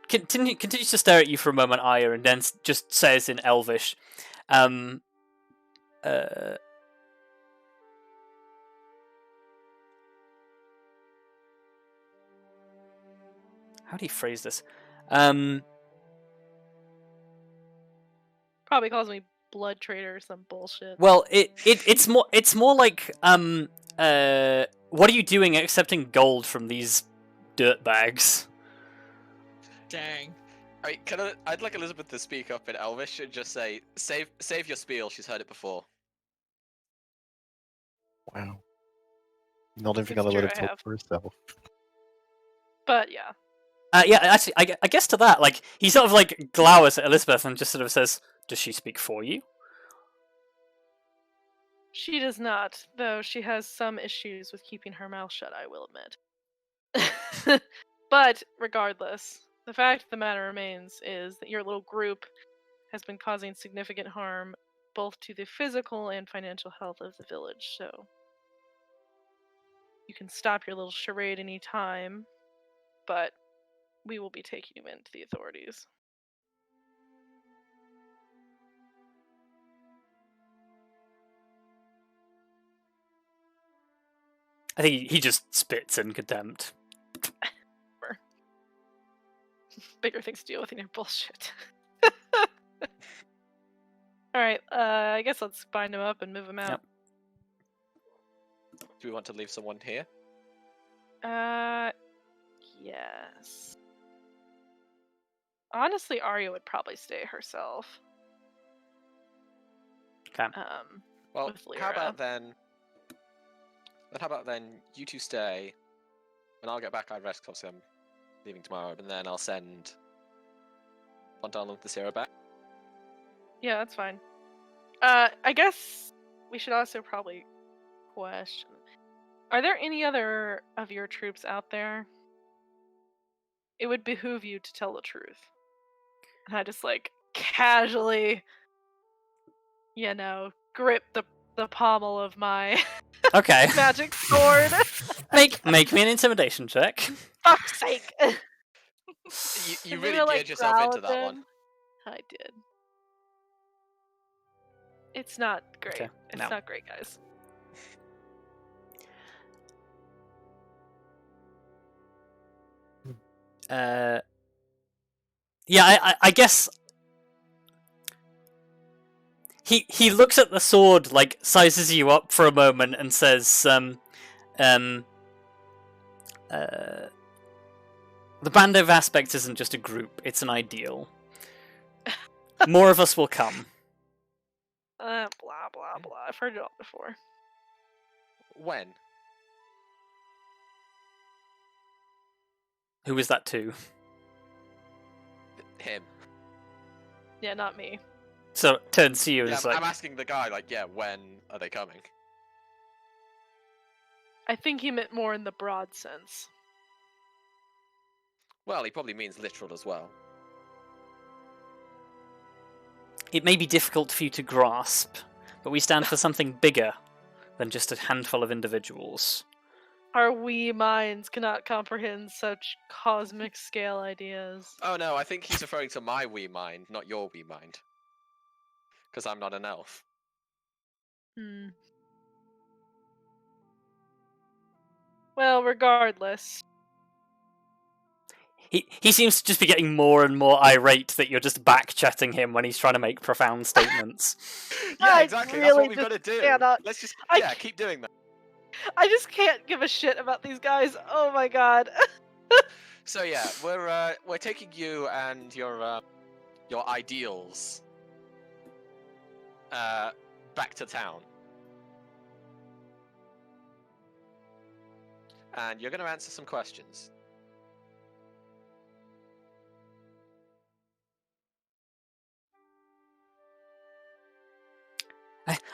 continues to stare at you for a moment, Arya, and then just says in Elvish, how do you phrase this? Probably calls me blood traitor or some bullshit. Well, it's more like what are you doing accepting gold from these dirtbags? Dang. Alright, I'd like Elizabeth to speak up in Elvish and just say, save your spiel, she's heard it before. Wow. Not even It's gonna let true, her I talk have. for herself. But yeah. Yeah, actually, I guess to that, like, he sort of like glowers at Elizabeth and just sort of says, "Does she speak for you?" She does not, though she has some issues with keeping her mouth shut, I will admit. But regardless, the fact of the matter remains is that your little group has been causing significant harm both to the physical and financial health of the village, so you can stop your little charade any time, but we will be taking you into the authorities. I think he just spits in contempt. Bigger things to deal with in your bullshit. Alright, I guess let's bind him up and move him out. Yep. Do we want to leave someone here? Yes. Honestly, Arya would probably stay herself. Okay. Well, With how Lyra. about then... But how about then you two stay, and I'll get back, I rest, because I'm leaving tomorrow, and then I'll send Tallithsyr back. Yeah, that's fine. I guess we should also probably question... Are there any other of your troops out there? It would behoove you to tell the truth. And I just, like, casually, grip the pommel of my Okay. magic sword. make me an intimidation check. Fuck's sake! You I'm really gonna, geared yourself growl into at that one. them. I did. It's not great. Okay, It's no. not great, guys. Yeah, I guess he looks at the sword, like sizes you up for a moment, and says, the band of aspects isn't just a group; it's an ideal. More of us will come. Blah blah blah. I've heard it all before. When? Who is that to? Him. Yeah, not me. So turns to you and Yeah, is like, I'm asking the guy, like, yeah, when are they coming? I think he meant more in the broad sense. Well, he probably means literal as well. it may be difficult for you to grasp, but we stand for something bigger than just a handful of individuals. Our wee minds cannot comprehend such cosmic scale ideas. Oh no, I think he's referring to my wee mind, not your wee mind. Because I'm not an elf. Hmm. Well, regardless. He seems to just be getting more and more irate that you're just back-chatting him when he's trying to make profound statements. Yeah, I exactly. That's really what we've got to do. cannot- Let's just I keep doing that. I just can't give a shit about these guys. Oh my god. So yeah, we're taking you and your ideals back to town, and you're going to answer some questions.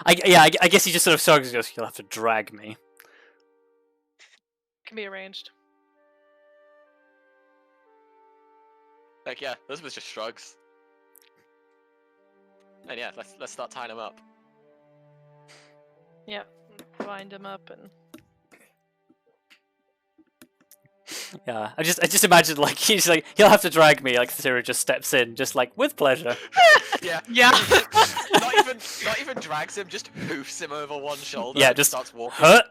I guess he just sort of shrugs and goes, "You'll have to drag me." Can be arranged. Like yeah, Elizabeth just shrugs. And yeah, let's start tying them up. Yep. Wind him up and Yeah, I just imagine like he's like he'll have to drag me. Like Sarah just steps in, just like with pleasure. Yeah. Yeah. not even drags him, just hoofs him over one shoulder. Yeah, and just starts walking. Hut.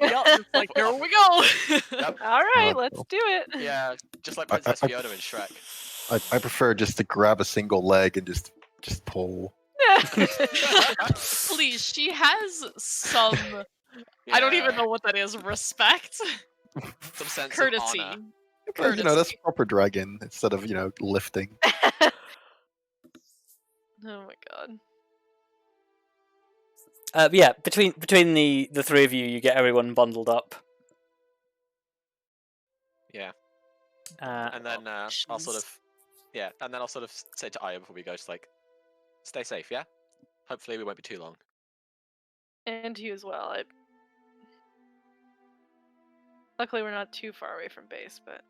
Yep, it's like, here we go. Yep. alright, Oh, let's cool. do it. Yeah, just like I- Princess I- Fiona in Shrek. I prefer just to grab a single leg and just pull. Please, she has some. I don't even Yeah, know what that is. Respect, some sense courtesy. of honor. But, that's Courtesy. proper dragging instead of lifting. Oh my god. But yeah, between the three of you, you get everyone bundled up. Yeah, Uh, and then I'll sort of say to Arya before we go, just like, stay safe, yeah. Hopefully we won't be too long. And you as well. Luckily we're not too far away from base, but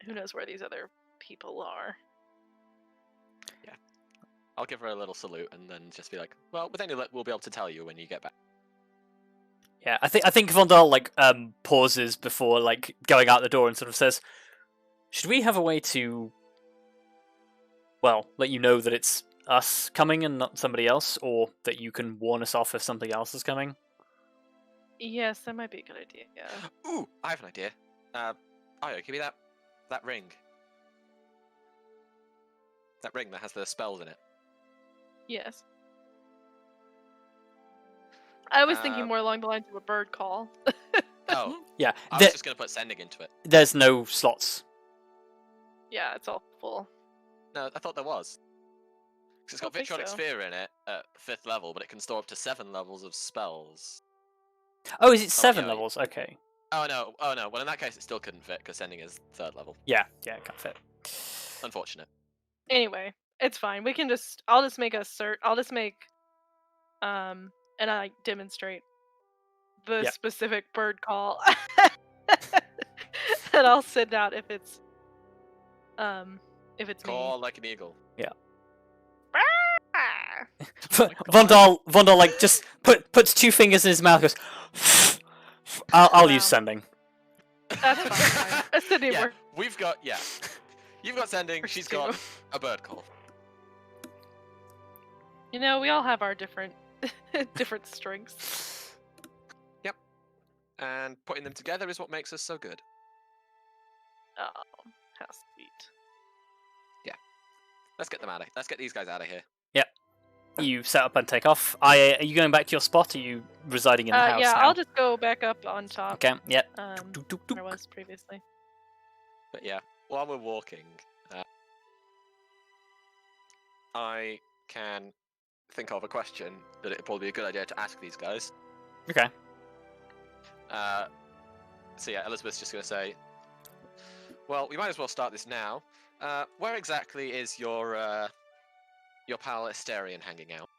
who knows where these other people are. I'll give her a little salute and then just be like, well, with any luck, we'll be able to tell you when you get back. yeah, I think Vondal like pauses before like going out the door and sort of says, "Should we have a way to, well, let you know that it's us coming and not somebody else, or that you can warn us off if something else is coming?" Yes, that might be a good idea. Ooh, I have an idea. Arya, give me that ring. That ring that has the spells in it. Yes. I was thinking Uh, more along the lines of a bird call. Oh, Yeah, I was just gonna put sending into it. there's no slots. Yeah, it's all full. No, I thought there was. 'Cause it's got Don't think Vitronic so. Sphere in it at 5th level, but it can store up to 7 levels of spells. Oh, is it 7 yeah. levels? Okay. Oh no. Well, in that case, it still couldn't fit because sending is 3rd level. Yeah, it can't fit. Unfortunate. Anyway, it's fine. We can just I'll just make and I demonstrate the Yeah. specific bird call. And I'll send out if it's me. Call like an eagle. Ah! Vondal like just puts 2 fingers in his mouth. Goes, I'll use Wow. sending. That's fine. A sending Yeah, word. we've got You've got sending. She's got a bird call. You know, we all have our different different strengths. And putting them together is what makes us so good. Oh, how sweet. Let's get them out of here. Let's get these guys out of here. You set up and take off. Are you going back to your spot? Or are you residing in the house Yeah, now? I'll just go back up on top. Okay, yeah. Where I was previously. But yeah, while we're walking, I can think of a question that it'd probably be a good idea to ask these guys. Okay. So yeah, Elizabeth's just going to say, well, we might as well start this now. Where exactly is your your pal Asterion hanging out?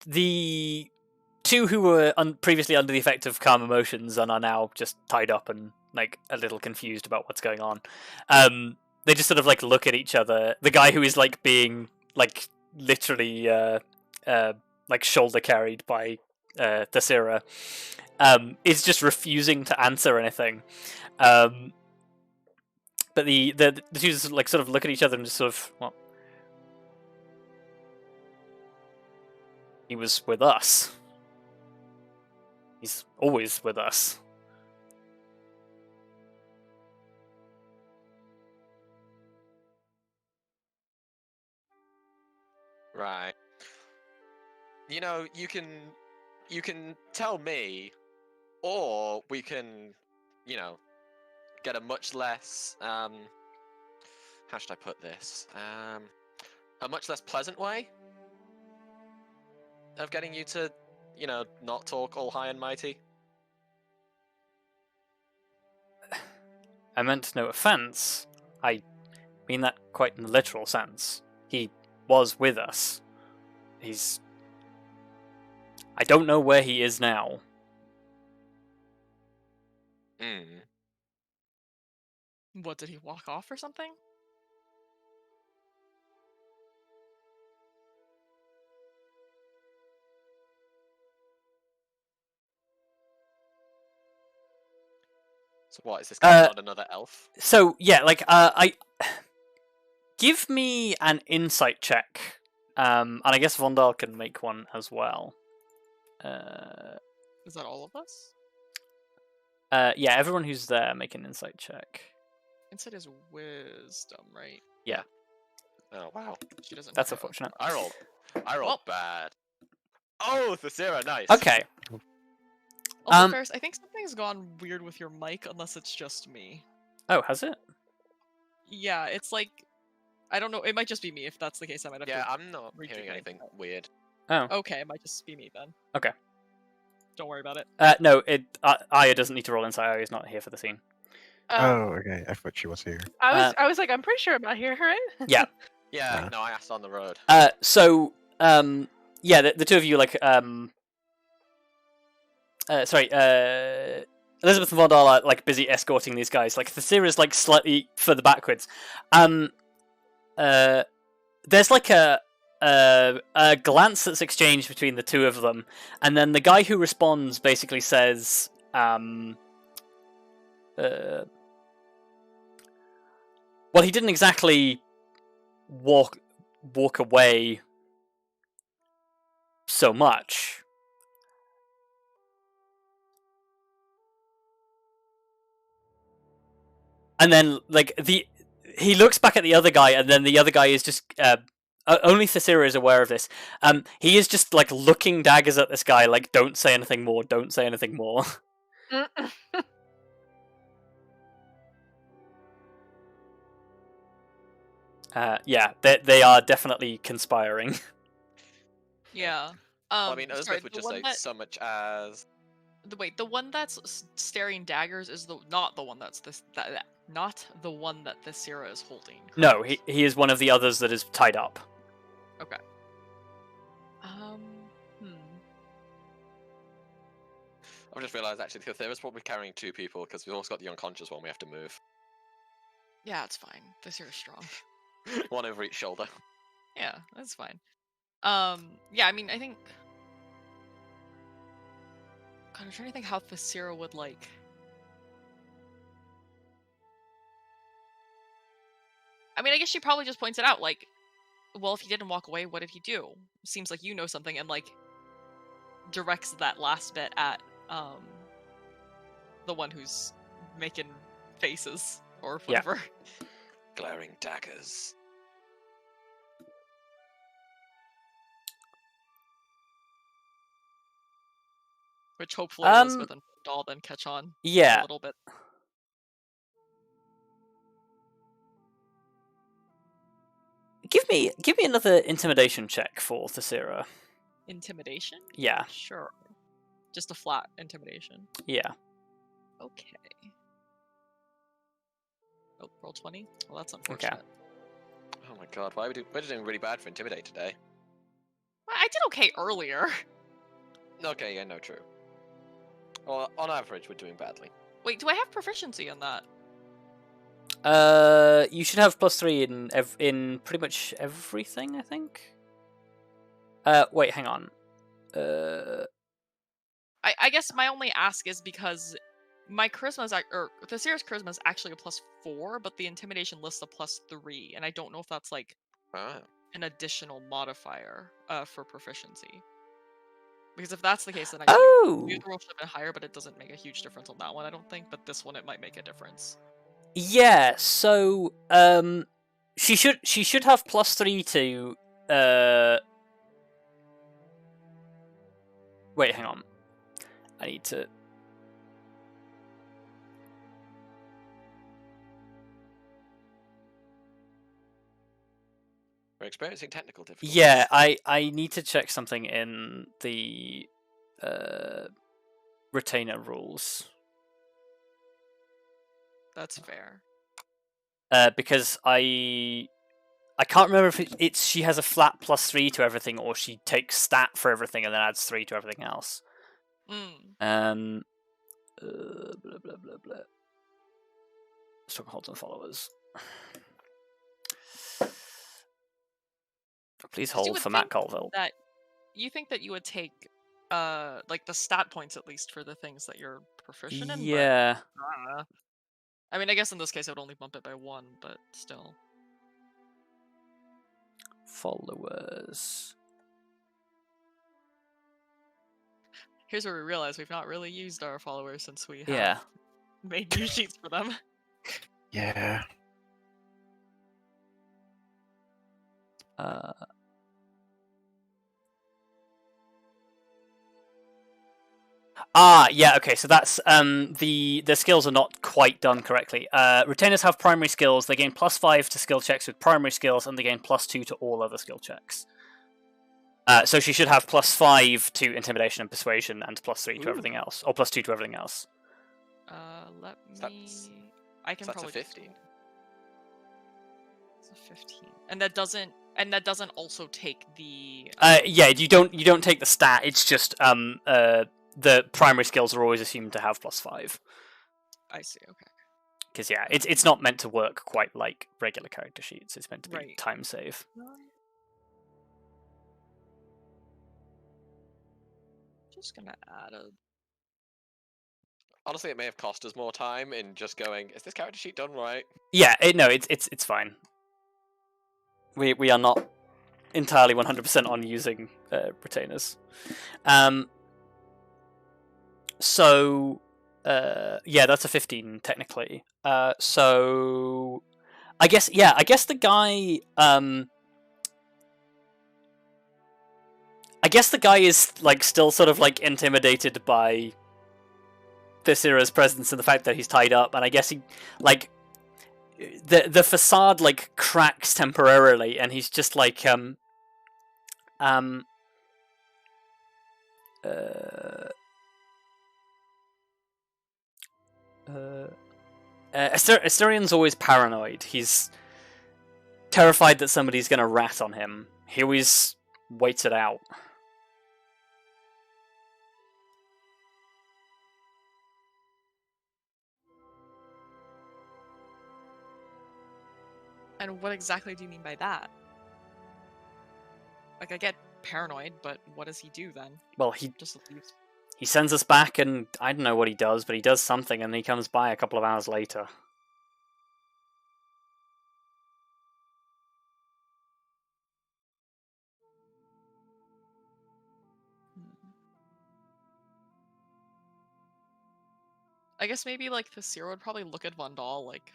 The two who were previously under the effect of calm emotions and are now just tied up and like a little confused about what's going on. They just sort of like look at each other. The guy who is like being like literally like shoulder carried by Tallithsyr is just refusing to answer anything. But the two just like sort of look at each other and just sort of, well, he was with us. He's always with us. Right. You know, you can tell me, or we can, you know, get a much less how should I put this? A much less pleasant way of getting you to, you know, not talk all high and mighty. I meant no offense. I mean that quite in the literal sense. He was with us. He's... I don't know where he is now. Hmm. What, did he walk off or something? So what, is this guy not another elf? So, yeah, like, I... Give me an insight check. And I guess Vondal can make one as well. Is that all of us? Yeah, everyone who's there, make an insight check. Insight is wisdom, right? Yeah. Oh wow. She doesn't. That's have- unfortunate. I rolled bad. Oh, Tallithsyr, nice. Okay. Also, Ferrous, I think something's gone weird with your mic, unless it's just me. Oh, has it? Yeah, it's like, I don't know. It might just be me. If that's the case, I might have Yeah, to. I'm not rejig hearing my anything headset. weird. Oh. Okay, it might just be me then. Okay. Don't worry about it. No, Arya doesn't need to roll insight. Arya's not here for the scene. Oh, okay. I thought she was here. I was like, I'm pretty sure I'm not here, right? Yeah. Yeah, no, I asked on the road. So, yeah, the two of you, like, Elizabeth and Vondal are, like, busy escorting these guys. Like, Tallithsyr is, like, slightly further backwards. There's, like, a glance that's exchanged between the two of them, and then the guy who responds basically says, well, he didn't exactly walk away so much. And then, like, he looks back at the other guy, and then the other guy is just only Tallithsyr is aware of this. He is just like looking daggers at this guy, like, don't say anything more, don't say anything more. Yeah, they are definitely conspiring. Yeah. Well, I mean, sorry, Elizabeth would the just one say that- so much as. Wait, the one that's staring daggers is not the one that's not the one that the Tallithsyr is holding. No, correct? he is one of the others that is tied up. Okay. Hmm. I've just realised actually Tallithyr's probably carrying two people because we've also got the unconscious one we have to move. Yeah, it's fine. The Tallithsyr is strong. One over each shoulder. Yeah, that's fine. Yeah, I mean, I think. God, I'm trying to think how the Tallithsyr would like. I mean, I guess she probably just points it out, like, well, if he didn't walk away, what did he do? Seems like you know something, and like directs that last bit at the one who's making faces or Yeah. whatever. Glaring daggers. Which hopefully Elizabeth and Dahl then catch on Yeah. a little bit. Give me another intimidation check for Tallithsyr. Intimidation? Yeah. Sure. Just a flat intimidation. Yeah. Okay. Oh, roll 20. Well, that's unfortunate. Oh my god, we're doing really bad for Intimidate today. I did okay earlier. Okay, yeah, no, true. Well, on average, we're doing badly. Wait, do I have proficiency in that? You should have +3 in pretty much everything, I think. Wait, hang on. I guess my only ask is because my charisma is Thalithsyr's charisma is actually a +4, but the intimidation lists a +3, and I don't know if that's like an additional modifier for proficiency. Because if that's the case, then actually the roll should have been higher, but it doesn't make a huge difference on that one, I don't think. But this one, it might make a difference. Yeah. So she should have +3 to Wait, hang on. I need to. We're experiencing technical difficulties. Yeah, I need to check something in the retainer rules. That's fair. Because I can't remember if it's she has a flat +3 to everything, or she takes stat for everything and then adds 3 to everything else. Blah blah blah blah. Strongholds and followers. Please hold for Matt Colville. That you think that you would take like the stat points at least for the things that you're proficient in? Yeah. But, I mean, I guess in this case I would only bump it by 1, but still. Followers. Here's where we realize we've not really used our followers since we have made new sheets for them. Yeah. Yeah, okay, so that's the skills are not quite done correctly. Retainers have primary skills, they gain +5 to skill checks with primary skills, and they gain +2 to all other skill checks. So she should have +5 to intimidation and persuasion, and +3 to everything else, or +2 to everything else. Let me. I can probably. That's a 15. It's a 15, and that doesn't also take the. Yeah, you don't take the stat. It's just the primary skills are always assumed to have +5. I see. Okay. Because yeah, it's not meant to work quite like regular character sheets. It's meant to be time save. Just gonna add a. Honestly, it may have cost us more time in just going, is this character sheet done right? Yeah, it's fine. We are not entirely 100% on using retainers. So yeah, that's a 15 technically. So I guess the guy is like still sort of like intimidated by Thalithsyr's presence and the fact that he's tied up, and I guess he like the facade like cracks temporarily, and he's just like Asterian's always paranoid. He's terrified that somebody's gonna rat on him. He always waits it out. And what exactly do you mean by that? Like, I get paranoid, but what does he do then? Well, he just leaves. He sends us back, and I don't know what he does, but he does something, and he comes by a couple of hours later. I guess maybe like Thalithsyr would probably look at Vondal like,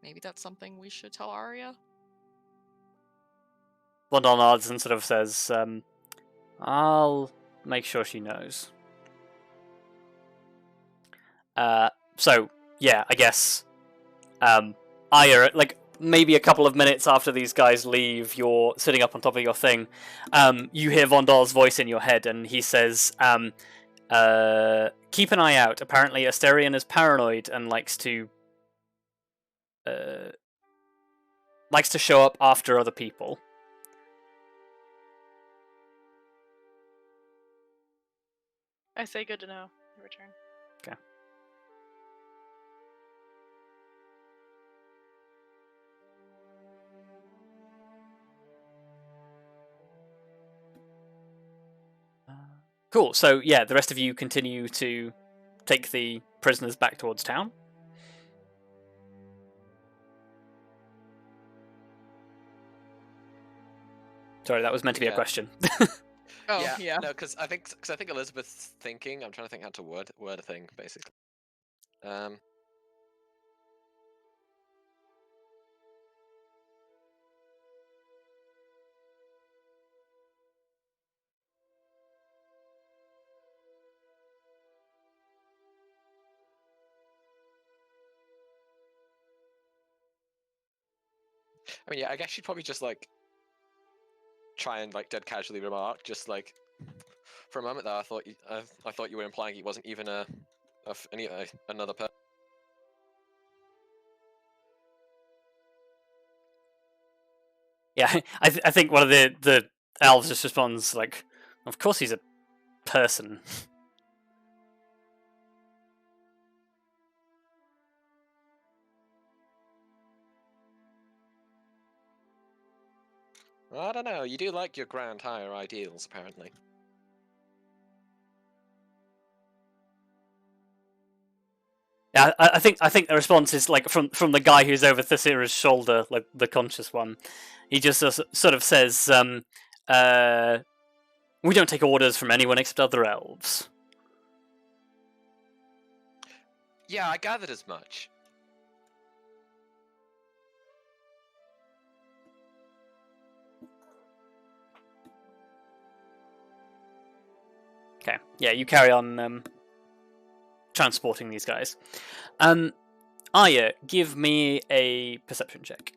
maybe that's something we should tell Arya. Vondal nods and sort of says, "I'll make sure she knows." So yeah, I guess Arya, like maybe a couple of minutes after these guys leave, you're sitting up on top of your thing. You hear Vondal's voice in your head, and he says, "Keep an eye out. Apparently, Asterian is paranoid and likes to likes to show up after other people. I say good to know. In return. Okay. Cool. So yeah, the rest of you continue to take the prisoners back towards town. Sorry, that was meant to be a Yeah. question. Oh, yeah. yeah. No, because I think Elizabeth's thinking. I'm trying to think how to word a thing basically. I mean, yeah, I guess she'd probably just like try and like dead casually remark, just like for a moment there, I thought you were implying he wasn't even another person. Yeah, I think one of the elves just responds like, "Of course he's a person." I don't know. You do like your grand higher ideals, apparently. Yeah, I think the response is like from the guy who's over Thalithsyr's shoulder, like the conscious one. He just sort of says, "We don't take orders from anyone except other elves." Yeah, I gathered as much. Okay, yeah, you carry on transporting these guys. Arya, give me a perception check.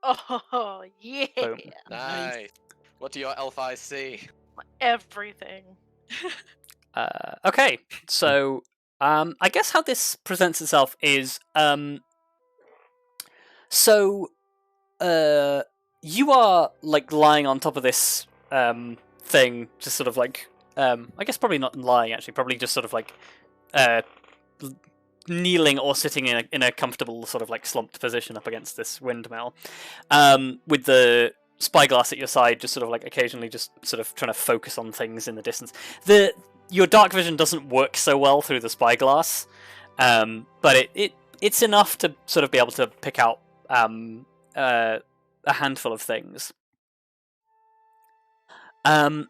Oh yeah. Boom. Nice. What do your elf eyes see? Everything. Okay, so I guess how this presents itself is so you are like lying on top of this thing, just sort of like I guess probably not lying actually, probably just sort of like kneeling or sitting in a comfortable sort of like slumped position up against this windmill, with the spyglass at your side, just sort of like occasionally just sort of trying to focus on things in the distance. Your dark vision doesn't work so well through the spyglass, but it's enough to sort of be able to pick out a handful of things. And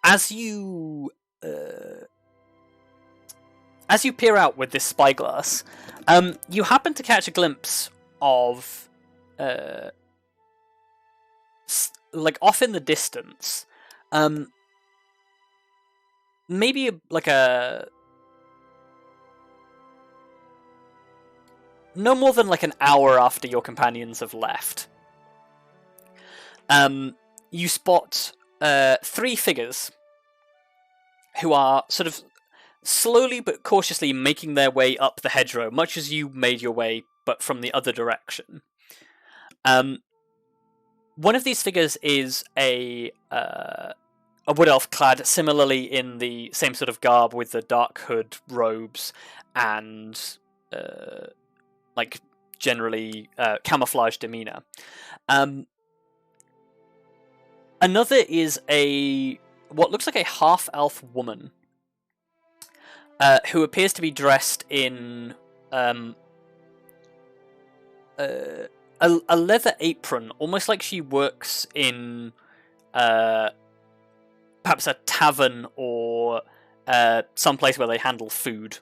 as you peer out with this spyglass, you happen to catch a glimpse of like off in the distance, maybe no more than like an hour after your companions have left. You spot 3 figures who are sort of slowly but cautiously making their way up the hedgerow, much as you made your way, but from the other direction. One of these figures is a wood elf clad similarly in the same sort of garb with the dark hood, robes, and like generally camouflaged demeanor. Another is what looks like a half-elf woman who appears to be dressed in a leather apron, almost like she works in perhaps a tavern or someplace where they handle food.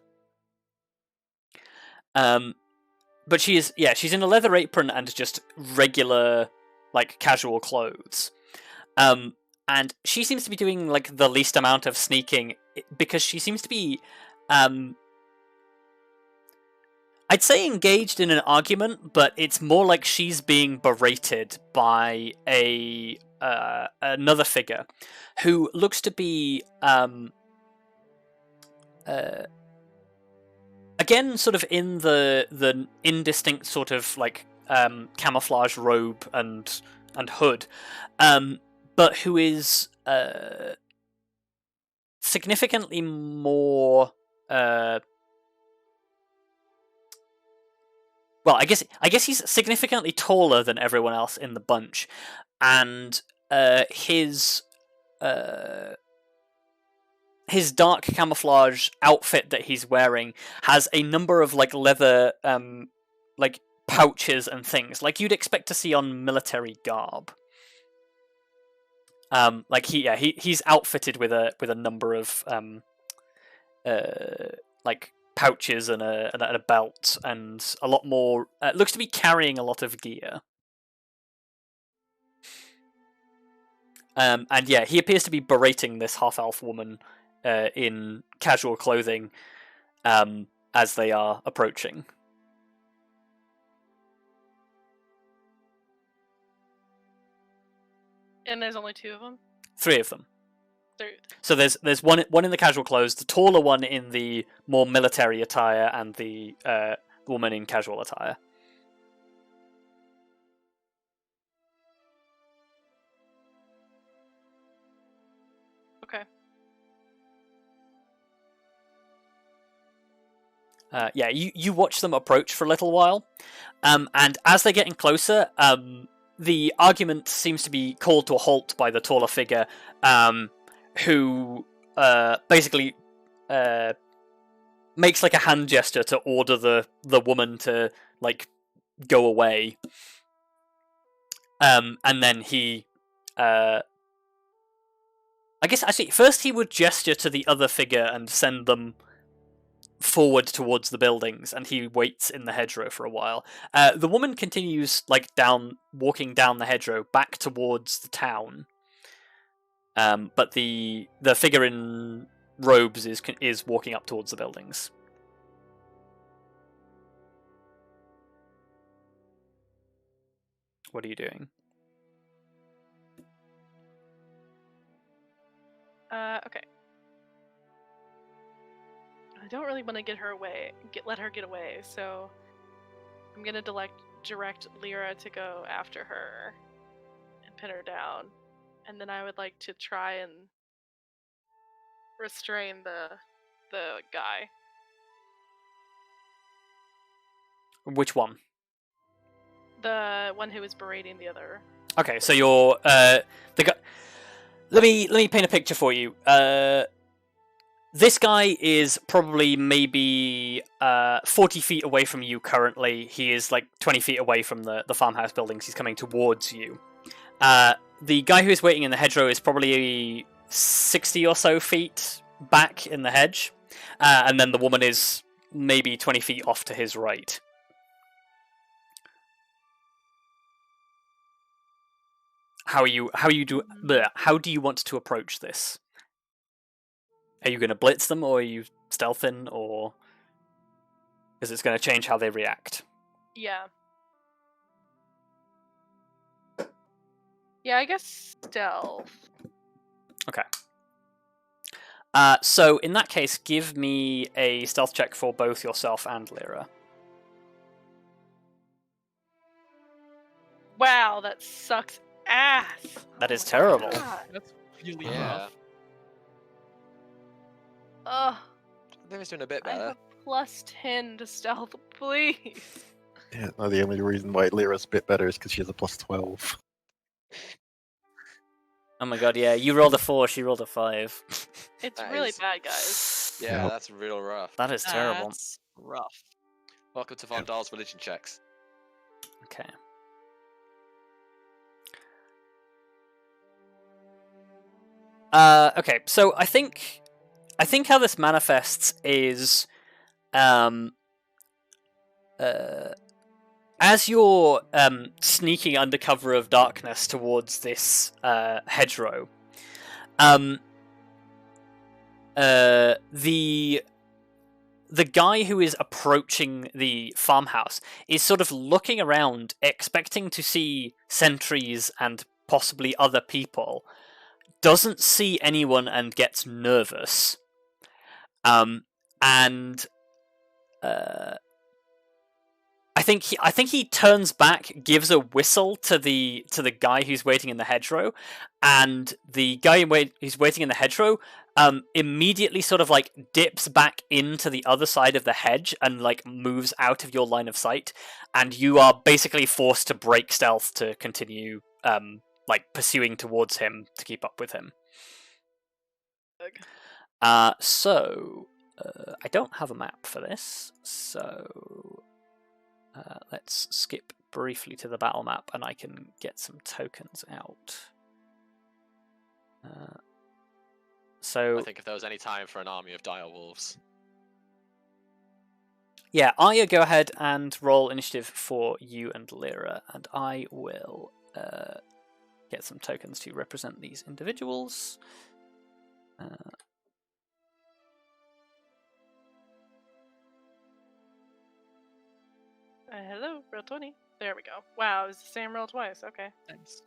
But she's in a leather apron and just regular, like, casual clothes. And she seems to be doing like the least amount of sneaking because she seems to be, I'd say engaged in an argument, but it's more like she's being berated by a another figure who looks to be again sort of in the indistinct sort of like camouflage robe and hood, but who is significantly more well, I guess he's significantly taller than everyone else in the bunch, and his dark camouflage outfit that he's wearing has a number of like leather like pouches and things like you'd expect to see on military garb. Like he's outfitted with a number of like pouches and a belt and a lot more. Looks to be carrying a lot of gear. And yeah, he appears to be berating this half-elf woman in casual clothing as they are approaching. And there's only 2 of them? 3 of them. 3. So there's one in the casual clothes, the taller one in the more military attire, and the woman in casual attire. Okay. Yeah, you watch them approach for a little while, and as they're getting closer, the argument seems to be called to a halt by the taller figure, who basically makes like a hand gesture to order the woman to like go away, and then he I guess actually first he would gesture to the other figure and send them forward towards the buildings, and he waits in the hedgerow for a while. The woman continues like walking down the hedgerow back towards the town, but the figure in robes is walking up towards the buildings. What are you doing? Okay. I don't really want to get her away. Let her get away. So I'm gonna direct Lyra to go after her and pin her down, and then I would like to try and restrain the guy. Which one? The one who was berating the other. Okay, so you're the guy. Let me paint a picture for you. This guy is probably maybe 40 feet away from you currently. He is like 20 feet away from the farmhouse buildings. He's coming towards you. The guy who is waiting in the hedgerow is probably 60 or so feet back in the hedge. And then the woman is maybe 20 feet off to his right. How do you want to approach this? Are you going to blitz them, or are you stealthing, or is it going to change how they react? Yeah. Yeah, I guess stealth. Okay. So in that case, give me a stealth check for both yourself and Lyra. Wow, that sucks ass. That is terrible. God. That's really Yeah. rough. Ugh. I think it's doing a bit I have better. a plus 10 to stealth, please. Yeah, no, the only reason why Lyra's a bit better is because she has a plus 12. Oh my god, yeah, you rolled a 4, she rolled a 5. It's That really is- bad, guys. Yeah, Yep. that's real rough. That is terrible. That's rough. Welcome to Von Dahl's religion checks. Okay. Okay, so I think how this manifests is, as you're sneaking under cover of darkness towards this hedgerow, the guy who is approaching the farmhouse is sort of looking around, expecting to see sentries and possibly other people, doesn't see anyone and gets nervous. And I think he turns back, gives a whistle to the guy who's waiting in the hedgerow, and the guy who's waiting in the hedgerow immediately sort of like dips back into the other side of the hedge and like moves out of your line of sight, and you are basically forced to break stealth to continue like pursuing towards him to keep up with him. So I don't have a map for this, so let's skip briefly to the battle map and I can get some tokens out. So I think if there was any time for an army of dire wolves. Yeah, Arya, go ahead and roll initiative for you and Lyra, and I will get some tokens to represent these individuals. Hello, roll 20. There we go. Wow, it was the same roll twice. Okay. Nice.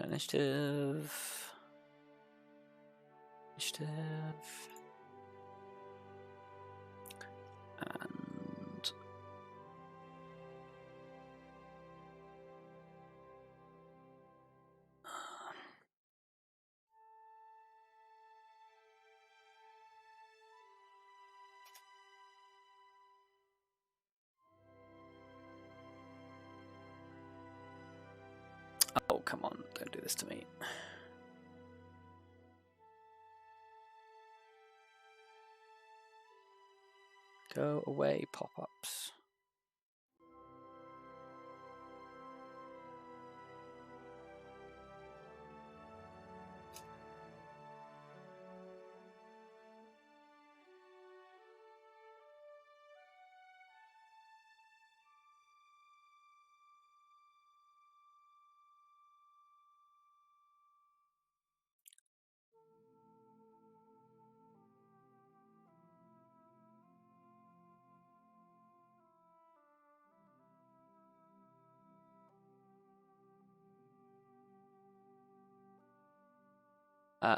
Initiative. And oh, come on, don't do this to me. Go away, pop-ups.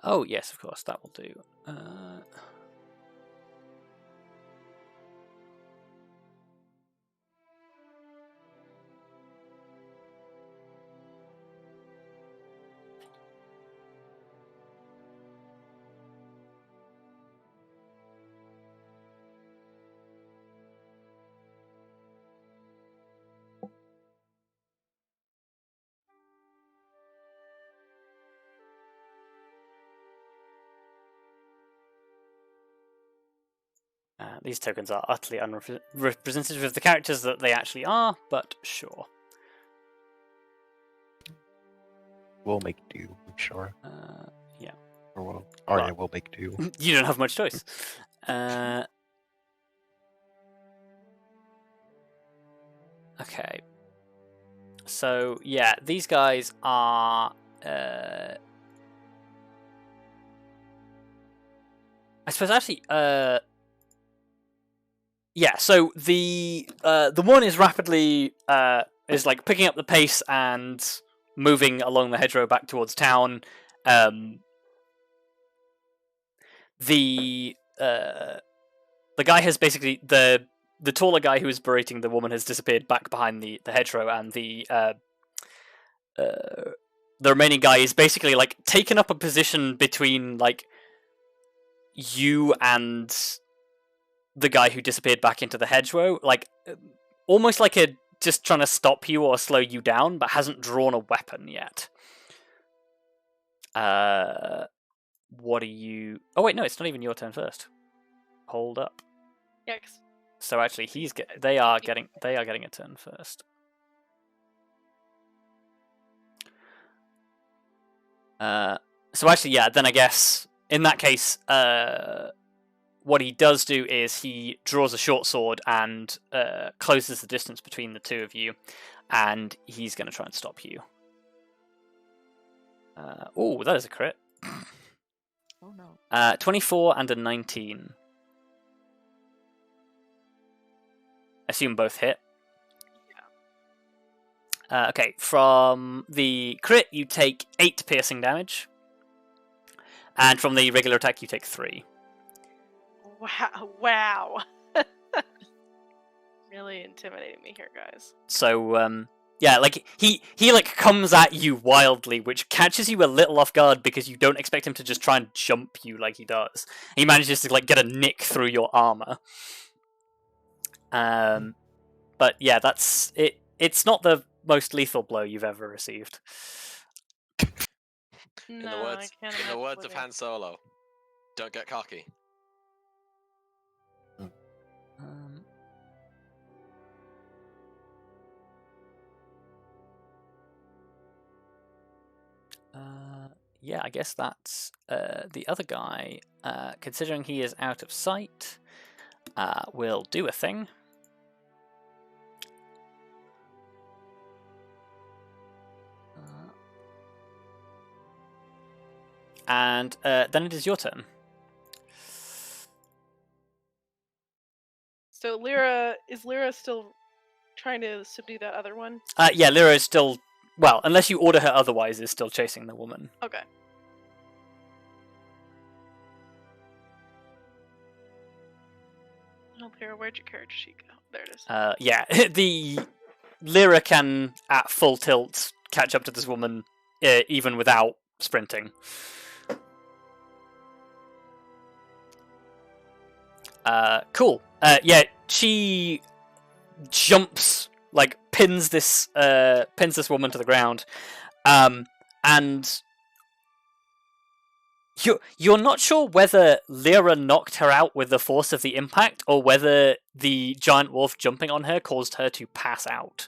Oh, yes, of course, that will do. These tokens are utterly unrepresentative of the characters that they actually are, but sure. We'll make do, I'm sure. Yeah. Or well, Arya will make do. You don't have much choice. Okay. So, yeah, these guys are... I suppose actually... yeah, so the one is rapidly is like picking up the pace and moving along the hedgerow back towards town. The guy has basically the taller guy who is berating the woman has disappeared back behind the hedgerow, and the remaining guy is basically like taken up a position between like you and the guy who disappeared back into the hedgerow, like almost like a just trying to stop you or slow you down, but hasn't drawn a weapon yet. What are you? Oh wait, no, it's not even your turn first. Hold up. Yikes. So actually, they are getting a turn first. So actually, yeah. Then I guess in that case, what he does do is he draws a short sword and closes the distance between the two of you, and he's going to try and stop you. Oh, that is a crit. Oh no. 24 and a 19. Assume both hit. Yeah. Okay, from the crit you take 8 piercing damage, and from the regular attack you take 3. Wow. Really intimidating me here, guys. So, yeah, like he like comes at you wildly, which catches you a little off guard because you don't expect him to just try and jump you like he does. He manages to like get a nick through your armor. But yeah, that's it. It's not the most lethal blow you've ever received. In the words of Han Solo, don't get cocky. Yeah, I guess that's the other guy. Considering he is out of sight, will do a thing. And then it is your turn. So is Lyra still trying to subdue that other one? Yeah, Lyra is still, well, unless you order her otherwise, is still chasing the woman. Okay. Oh, Lyra, where'd your character sheet go? There it is. Yeah, the Lyra can, at full tilt, catch up to this woman, even without sprinting. Cool. Yeah, she jumps, like pins this woman to the ground, and you're not sure whether Lyra knocked her out with the force of the impact, or whether the giant wolf jumping on her caused her to pass out.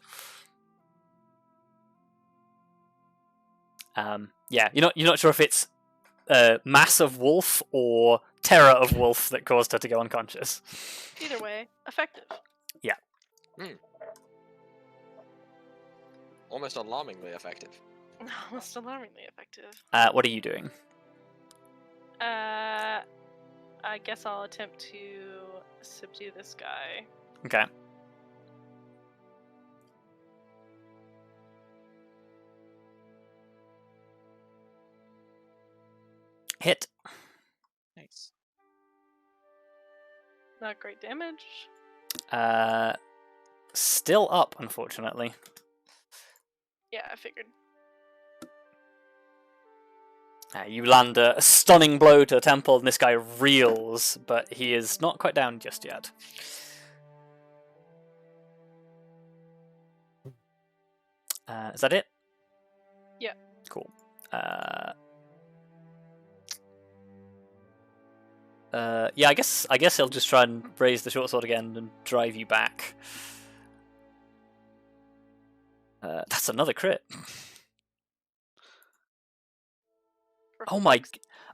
Yeah, you're not sure if it's mass of wolf or terror of wolf that caused her to go unconscious. Either way, effective. Yeah. Almost alarmingly effective. Almost alarmingly effective. What are you doing? I guess I'll attempt to subdue this guy. Okay. Hit. Nice. Not great damage. Still up, unfortunately. Yeah, I figured. You land a stunning blow to the temple, and this guy reels, but he is not quite down just yet. Is that it? Yeah. Cool. Yeah, I guess he'll just try and raise the short sword again and drive you back. That's another crit. Oh my...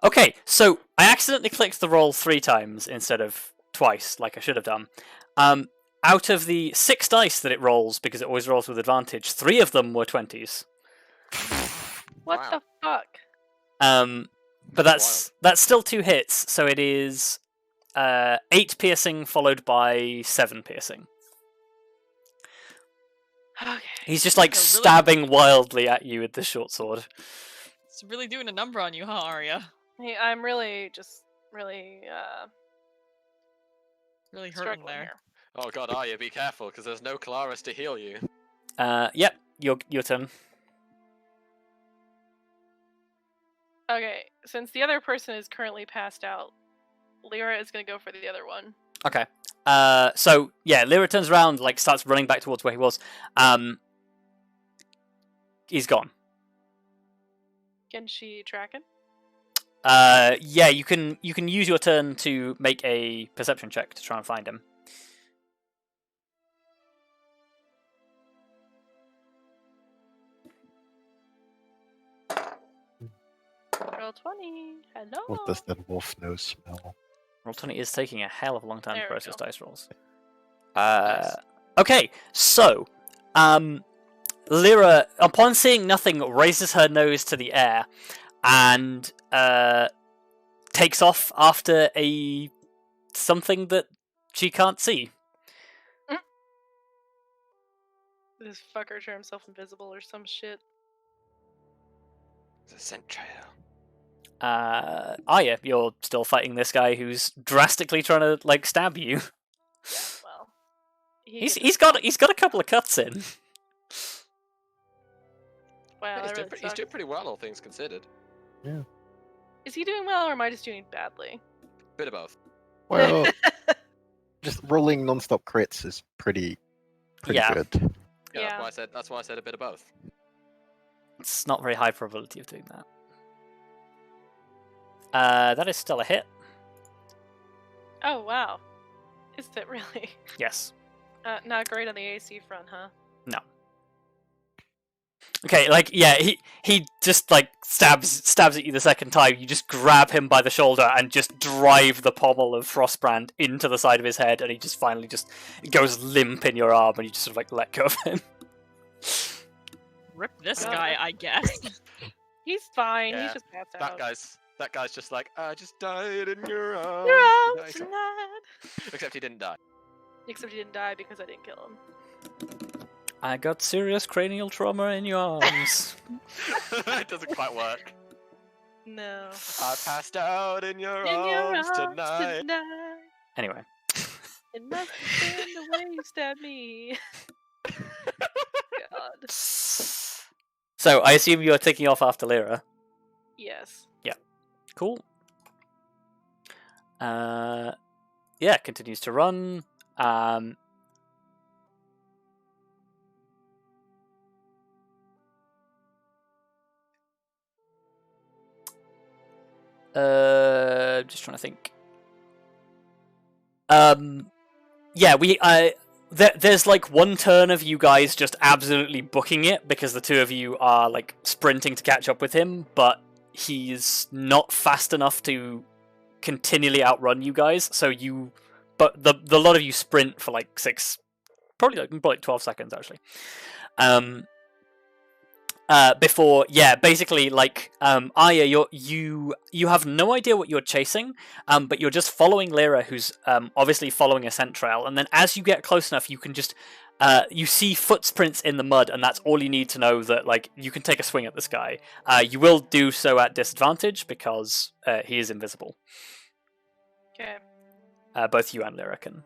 Okay, so I accidentally clicked the roll 3 times instead of twice, like I should have done. Out of the 6 dice that it rolls, because it always rolls with advantage, 3 of them were 20s. What Wow. the fuck? But that's still 2 hits, so it is 8 piercing followed by 7 piercing. Okay. He's just like So really- stabbing wildly at you with the short sword. It's really doing a number on you, huh, Arya? Hey, I'm really Really hurting struggling there. here. Oh god, Arya, be careful, because there's no Kelariis to heal you. Yep, your turn. Okay, since the other person is currently passed out, Lyra is gonna go for the other one. Okay. So yeah, Lyra turns around, like starts running back towards where he was. He's gone. Can she track him? Yeah, you can use your turn to make a perception check to try and find him. Roll 20. Hello. What does that wolf nose smell? Roll20 is taking a hell of a long time There to we process go. dice rolls. Nice. Okay, so Lyra, upon seeing nothing, raises her nose to the air and takes off after something that she can't see. This fucker turned himself invisible or some shit. It's a scent trail. Arya, you're still fighting this guy who's drastically trying to like stab you. Yeah, well. He's got a couple of cuts in. Wow, he's, that doing really he's doing sucks. pretty well, all things considered. Is he doing well or am I just doing badly? Bit of both. Well, just rolling non-stop crits is pretty Yeah. good. Yeah, Yeah. That's why I said a bit of both. It's not very high probability of doing that. That is still a hit. Oh, wow. Is it really? Yes. Not great on the AC front, huh? No. Okay, like yeah, he just like stabs at you the second time. You just grab him by the shoulder and just drive the pommel of Frostbrand into the side of his head, and he just finally just goes limp in your arm, and you just sort of like let go of him. Rip this God, guy, that's- I guess. He's fine. Yeah, He's just passed out. That guy's just like, I just died in your arms. You're out No, except, tonight. except he didn't die. Except he didn't die because I didn't kill him. I got serious cranial trauma in your arms. It doesn't quite work. No. I passed out in your In your arms arms tonight. Anyway. It must have been the way you stabbed me. God. So I assume you're taking off after Lyra. Yes. Cool. Yeah, continues to run. Just trying to think. Yeah, there's like one turn of you guys just absolutely booking it because the two of you are like sprinting to catch up with him, but he's not fast enough to continually outrun you guys. So but the lot of you sprint for like probably 12 seconds actually. Before, yeah, basically, like, Arya, you have no idea what you're chasing, but you're just following Lyra, who's obviously following a scent trail, and then as you get close enough, you can just, you see footprints in the mud, and that's all you need to know that, like, you can take a swing at this guy. You will do so at disadvantage, because he is invisible. Okay. Both you and Lyra can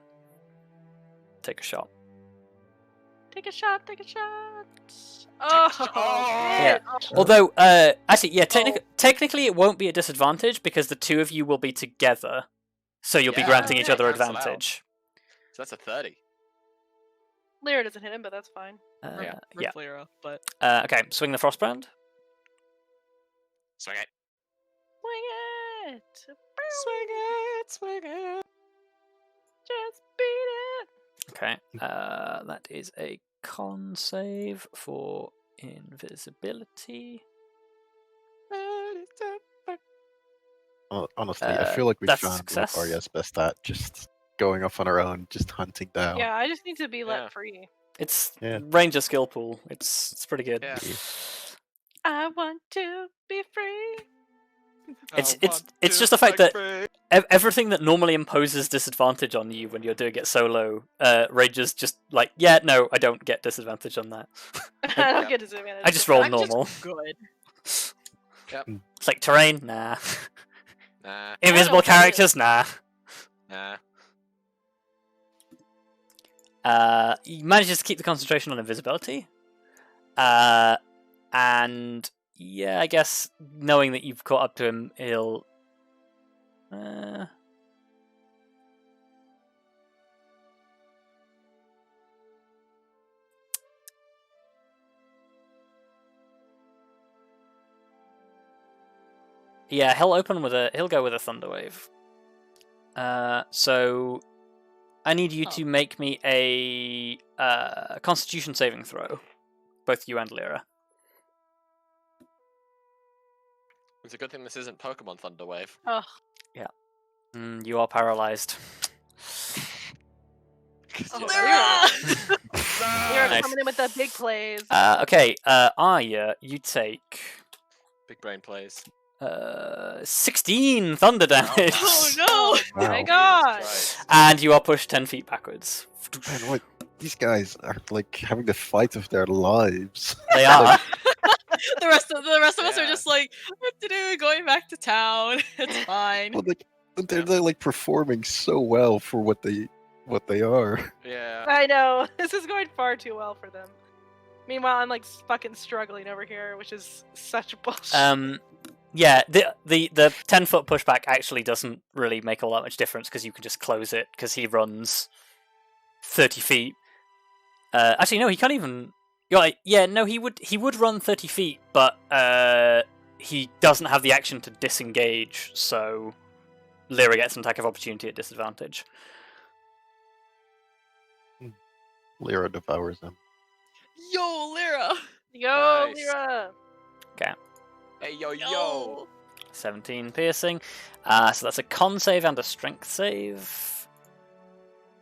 take a shot. Take a shot. Take a shot. Oh. Yeah. Sure. Although, actually, yeah, technically it won't be a disadvantage because the two of you will be together, so you'll be Yeah, granting each okay. other Cancel out. advantage. So that's a 30. Lyra doesn't hit him, but that's fine. Yeah. Rip Lyra, but Okay, swing the Frostbrand. Swing it. Swing it. Swing it. Swing it. Just beat it. Okay, that is a con save for invisibility. Honestly, I feel like we that's a found success. what Arya's best at, just going off on her own, just hunting down. Yeah, I just need to be let Yeah. free. It's Yeah. Ranger skill pool. It's pretty good. Yeah. I want to be free. It's just the fact that everything that normally imposes disadvantage on you when you're doing it solo, Ranger's just like, yeah, no, I don't get disadvantage on that. I don't get disadvantage. I just roll I'm normal. just good. It's like terrain, nah. Nah. Invisible don't get it. characters, nah. Nah. He manages to keep the concentration on invisibility. And yeah, I guess knowing that you've caught up to him, he'll. Yeah, he'll go with a thunder wave. So I need you to make me a Constitution saving throw, both you and Lyra. It's a good thing this isn't Pokemon Thunderwave. Ugh. Yeah. You are paralyzed. Lyra! Lyra Nice. coming in with the big plays. Okay, Arya, you take Big brain plays. 16 thunder damage. Oh no! My Wow. God! Jesus Christ. And you are pushed 10 feet backwards. Man, what? These guys are like having the fight of their lives. They are. The rest of us are Yeah. just like, what to do? Going back to town. It's fine. Well, like they're like performing so well for what they are. Yeah. I know. This is going far too well for them. Meanwhile, I'm like fucking struggling over here, which is such bullshit. Yeah, the 10-foot pushback actually doesn't really make all that much difference because you can just close it because he runs 30 feet. Actually, no, he can't even. Yeah, no, he would run 30 feet, but he doesn't have the action to disengage, so Lyra gets an attack of opportunity at disadvantage. Lyra devours them. Yo, Lyra! Yo, Nice. Lyra! Hey, yo. 17 piercing. So that's a con save and a strength save.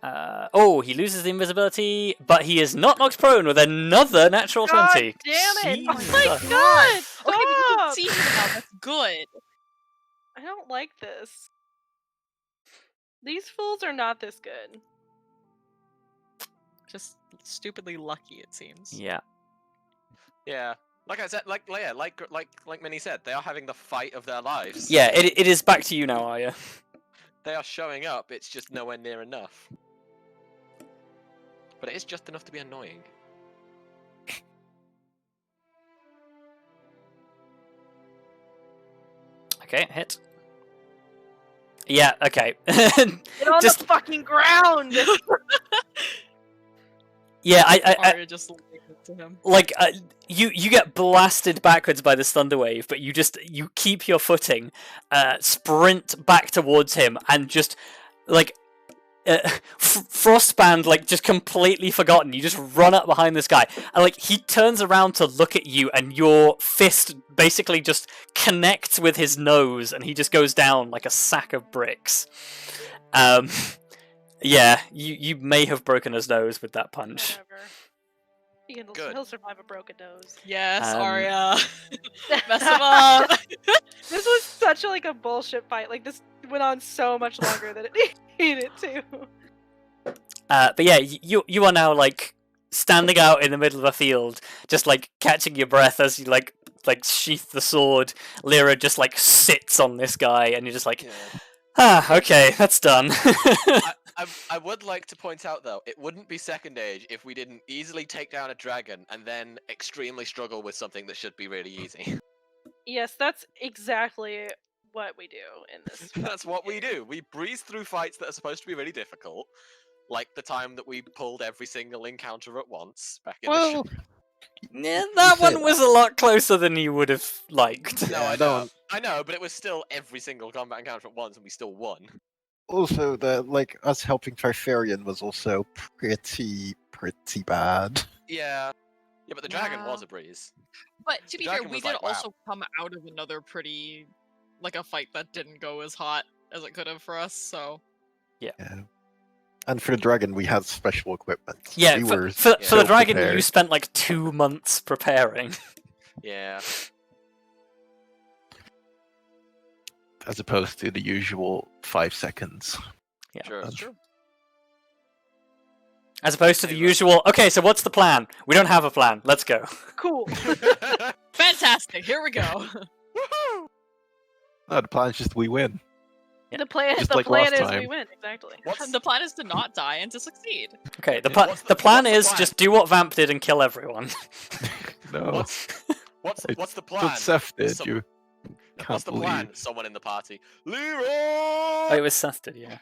He loses the invisibility, but he is not knocked prone with another natural God 20. damn it! Oh Jesus. my God! Stop! Okay, but you can see him now. That's good. I don't like this. These fools are not this good. Just stupidly lucky, it seems. Yeah. Yeah. Like I said, like Minnie said, they are having the fight of their lives. Yeah, it is back to you now, Arya. They are showing up, it's just nowhere near enough. But it is just enough to be annoying. Okay, hit. Yeah, okay. Get on Just- the fucking ground! Yeah, I Arya just leaning into him. like you get blasted backwards by this thunder wave, but you keep your footing, sprint back towards him, and just like Frostband, like just completely forgotten. You just run up behind this guy, and like he turns around to look at you, and your fist basically just connects with his nose, and he just goes down like a sack of bricks. Yeah, you may have broken his nose with that punch. Whatever. Good. He'll survive a broken nose. Yes, Um, Arya. Mess him up. This was such a bullshit fight. Like, this went on so much longer than it needed to. But yeah, you are now like standing out in the middle of a field, just like catching your breath as you like sheath the sword. Lyra just like sits on this guy, and you're just like, okay, that's done. I would like to point out though, it wouldn't be second age if we didn't easily take down a dragon and then extremely struggle with something that should be really easy. Yes, that's exactly what we do in this. That's what we do. We breeze through fights that are supposed to be really difficult, like the time that we pulled every single encounter at once back in the Well, show. yeah, that one was a lot closer than you would have liked. No, Yeah, I that know. one- I know, but it was still every single combat encounter at once, and we still won. Also, us helping Trifarian was also pretty bad. Yeah, but the dragon Yeah. was a breeze. But to be fair, dragon we was did like, wow. also come out of another pretty, like a fight that didn't go as hot as it could have for us. So Yeah. And for the dragon, we had special equipment. Yeah, we were for so the dragon, you prepared. spent like 2 months preparing. Yeah. as opposed to the usual 5 seconds. Yeah. True. That's True. As opposed to the Hey, look. usual, okay, so what's the plan? We don't have a plan, let's go. Cool. fantastic. Here we go. No, the plan is just we win. The plan, Just the like plan last is time. we win. Exactly. What's The plan is to not die and to succeed. Okay, the What's plan what's the is plan? just do what Vamp did and kill everyone. No, what's the plan? what Seth did. Some- You can't What's the believe. plan? Someone in the party. Leroy. Oh, it was Seth did, yeah.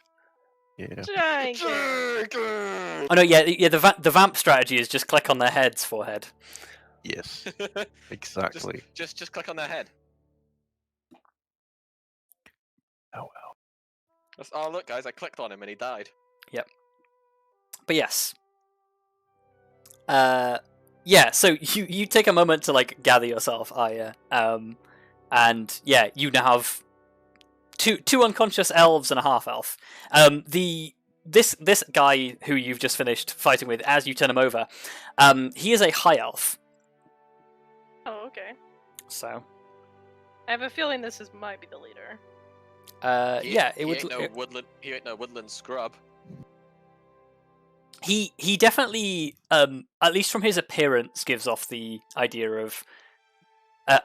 Yeah. Giant. Oh no, yeah. The Vamp strategy is just click on their head's forehead. Yes. Exactly. just click on their head. Oh well. Oh look, guys, I clicked on him and he died. But yes. Yeah, so you take a moment to like gather yourself, Arya. And yeah, you now have two unconscious elves and a half elf. This guy who you've just finished fighting with, as you turn him over, he is a high elf. Oh, okay. So I have a feeling might be the leader. yeah, He ain't no woodland scrub. He definitely, at least from his appearance, gives off the idea of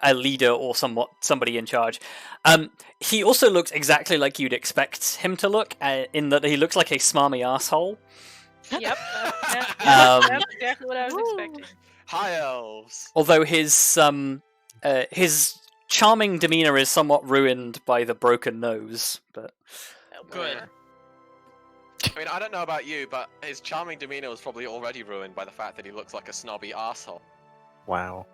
a leader or somebody in charge. He also looks exactly like you'd expect him to look, in that he looks like a smarmy asshole. Yep, that's exactly what I was expecting. High elves. Although his charming demeanor is somewhat ruined by the broken nose, but Oh, Good. boy. I mean, I don't know about you, but his charming demeanor was probably already ruined by the fact that he looks like a snobby asshole. Wow.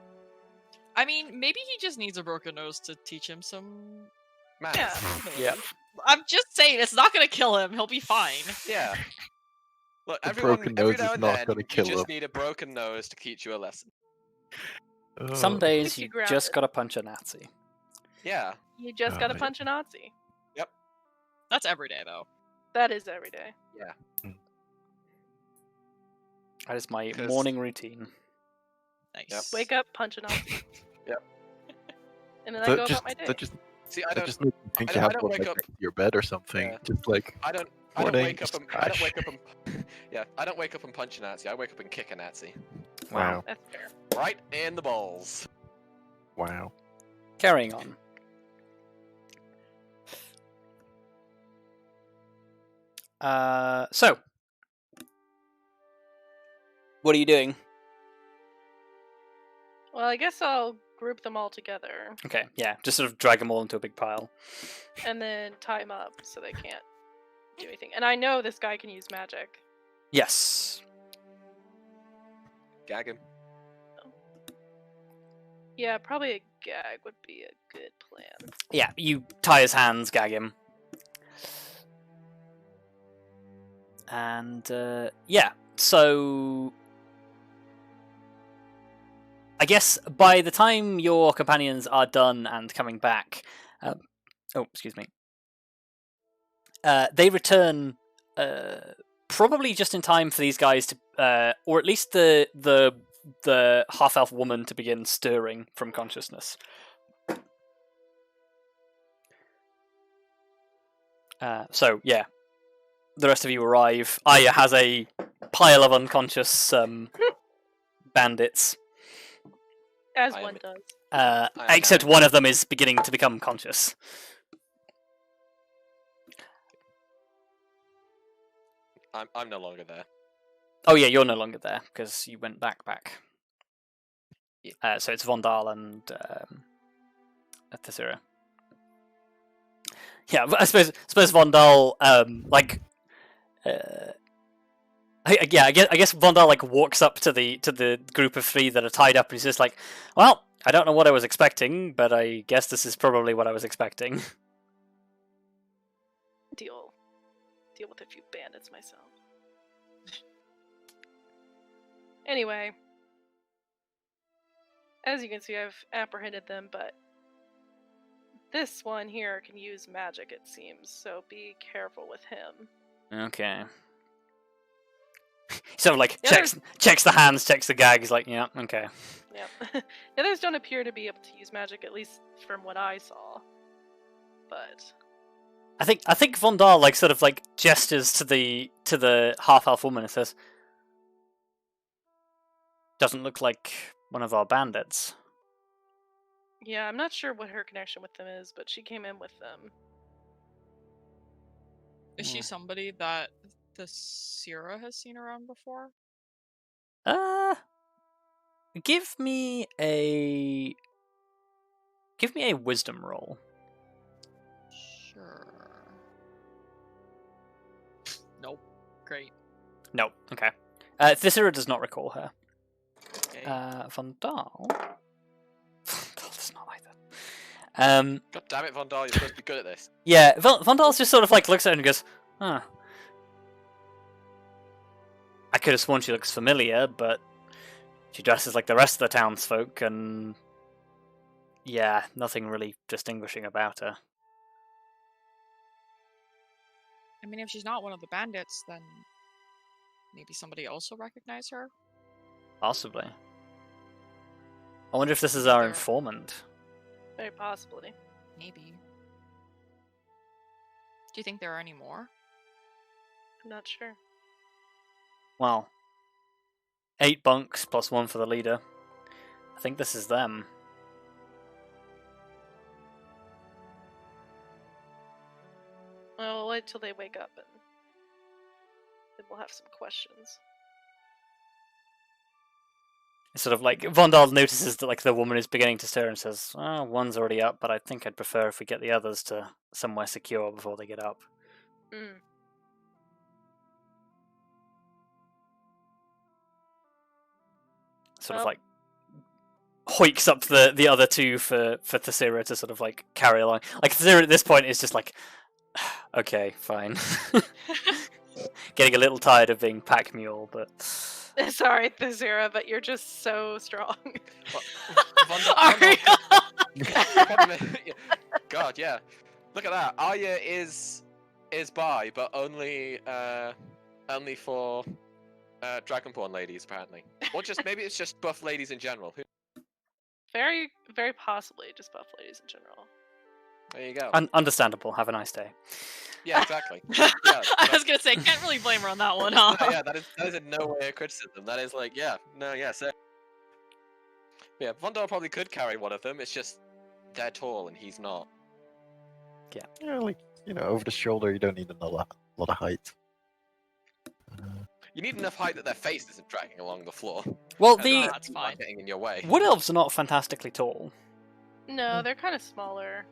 I mean, maybe he just needs a broken nose to teach him some. Man. Yeah. yeah. I'm just saying, it's not gonna kill him. He'll be fine. Yeah. Look, The everyone, broken every nose now is and not then, gonna you kill just him. need a broken nose to teach you a lesson. Some days Keeps you you grounded. just gotta punch a Nazi. Yeah. You just Oh, gotta yeah. punch a Nazi. That's every day, though. That is every day. That is my 'Cause- morning routine. Nice. Wake up, punch a Nazi. Yep. And then I go about my day. That just See, I that don't. just makes me think I you don't- have I don't one wake like up- next to your bed or something. Yeah. Just like I don't Morning, wake up and Mr. I don't Crash. wake up and yeah, I don't wake up and punch a Nazi. I wake up and kick a Nazi wow, That's fair. right in the balls. wow. Carrying on. So, what are you doing? Well, I guess I'll group them all together Okay, yeah, just sort of drag them all into a big pile. and then tie them up so they can't do anything. And I know this guy can use magic. Yes. Gag him. Yeah, probably a gag would be a good plan. Yeah, you tie his hands, gag him. And, yeah, so... I guess by the time your companions are done and coming back... oh, excuse me. They return probably just in time for these guys to... or at least the half-elf woman to begin stirring from consciousness. So, yeah. The rest of you arrive. Arya has a pile of unconscious bandits. As I one am- does. I am Except now- one of them is beginning to become conscious. I'm no longer there. Oh yeah, you're no longer there because you went back. Yeah. So it's Vondal and Tallithsyr. Yeah, but I suppose Vondal I guess Vondal like walks up to the group of three that are tied up and he's just like, well, I don't know what I was expecting, but I guess this is probably what I was expecting. Deal with a few bandits myself. Anyway, as you can see, I've apprehended them, but this one here can use magic, it seems, so be careful with him. Okay. So like The checks the hands, checks the gag. He's like, yeah, okay. Yep. The others don't appear to be able to use magic, at least from what I saw. But I think Vondal like sort of like gestures to the half elf woman and says, "Doesn't look like one of our bandits." yeah, I'm not sure what her connection with them is, but she came in with them. Is Yeah. she somebody that the Sierra has seen around before? Give me a wisdom roll. Sure. Nope. Great. No, okay. Thalithsyr does not recall her. Okay. Vondal does not like God damn it, Vondal, you're supposed to be good at this. Yeah, Vondal's just sort of like looks at her and goes, huh. I could have sworn she looks familiar, but she dresses like the rest of the townsfolk, and yeah, nothing really distinguishing about her. I mean, if she's not one of the bandits, then maybe somebody else will recognize her. Possibly. I wonder if this is our Either. informant. Very possibly. Maybe. Do you think there are any more? I'm not sure. Well, 8 bunks plus 1 for the leader. I think this is them. Well, we'll wait till they wake up and then we'll have some questions. It's sort of like Vondal notices that like the woman is beginning to stir and says, "Oh, one's already up, but I think I'd prefer if we get the others to somewhere secure before they get up." Mm. Sort of Well- like hoiks up the other two for Tallithsyr to sort of like carry along. Like Tallithsyr at this point is just like, okay, fine. Getting a little tired of being pack mule, but Sorry, Tallithsyr, but you're just so strong. Arya! God, yeah. Look at that. Arya is bi, but only for Dragonborn ladies apparently, or just maybe it's just buff ladies in general. Very, very possibly just buff ladies in general. There you go. understandable. Have a nice day. Yeah, exactly. I was gonna say, can't really blame her on that one, huh? Yeah, that is in no way a criticism. That is like, so. Yeah, Vondal probably could carry one of them. It's just they're tall and he's not. Yeah, like, over the shoulder, you don't need a lot of height. You need enough height that their face isn't dragging along the floor. Well, And the That's fine. getting in your way. wood elves are not fantastically tall. No, they're kind of smaller.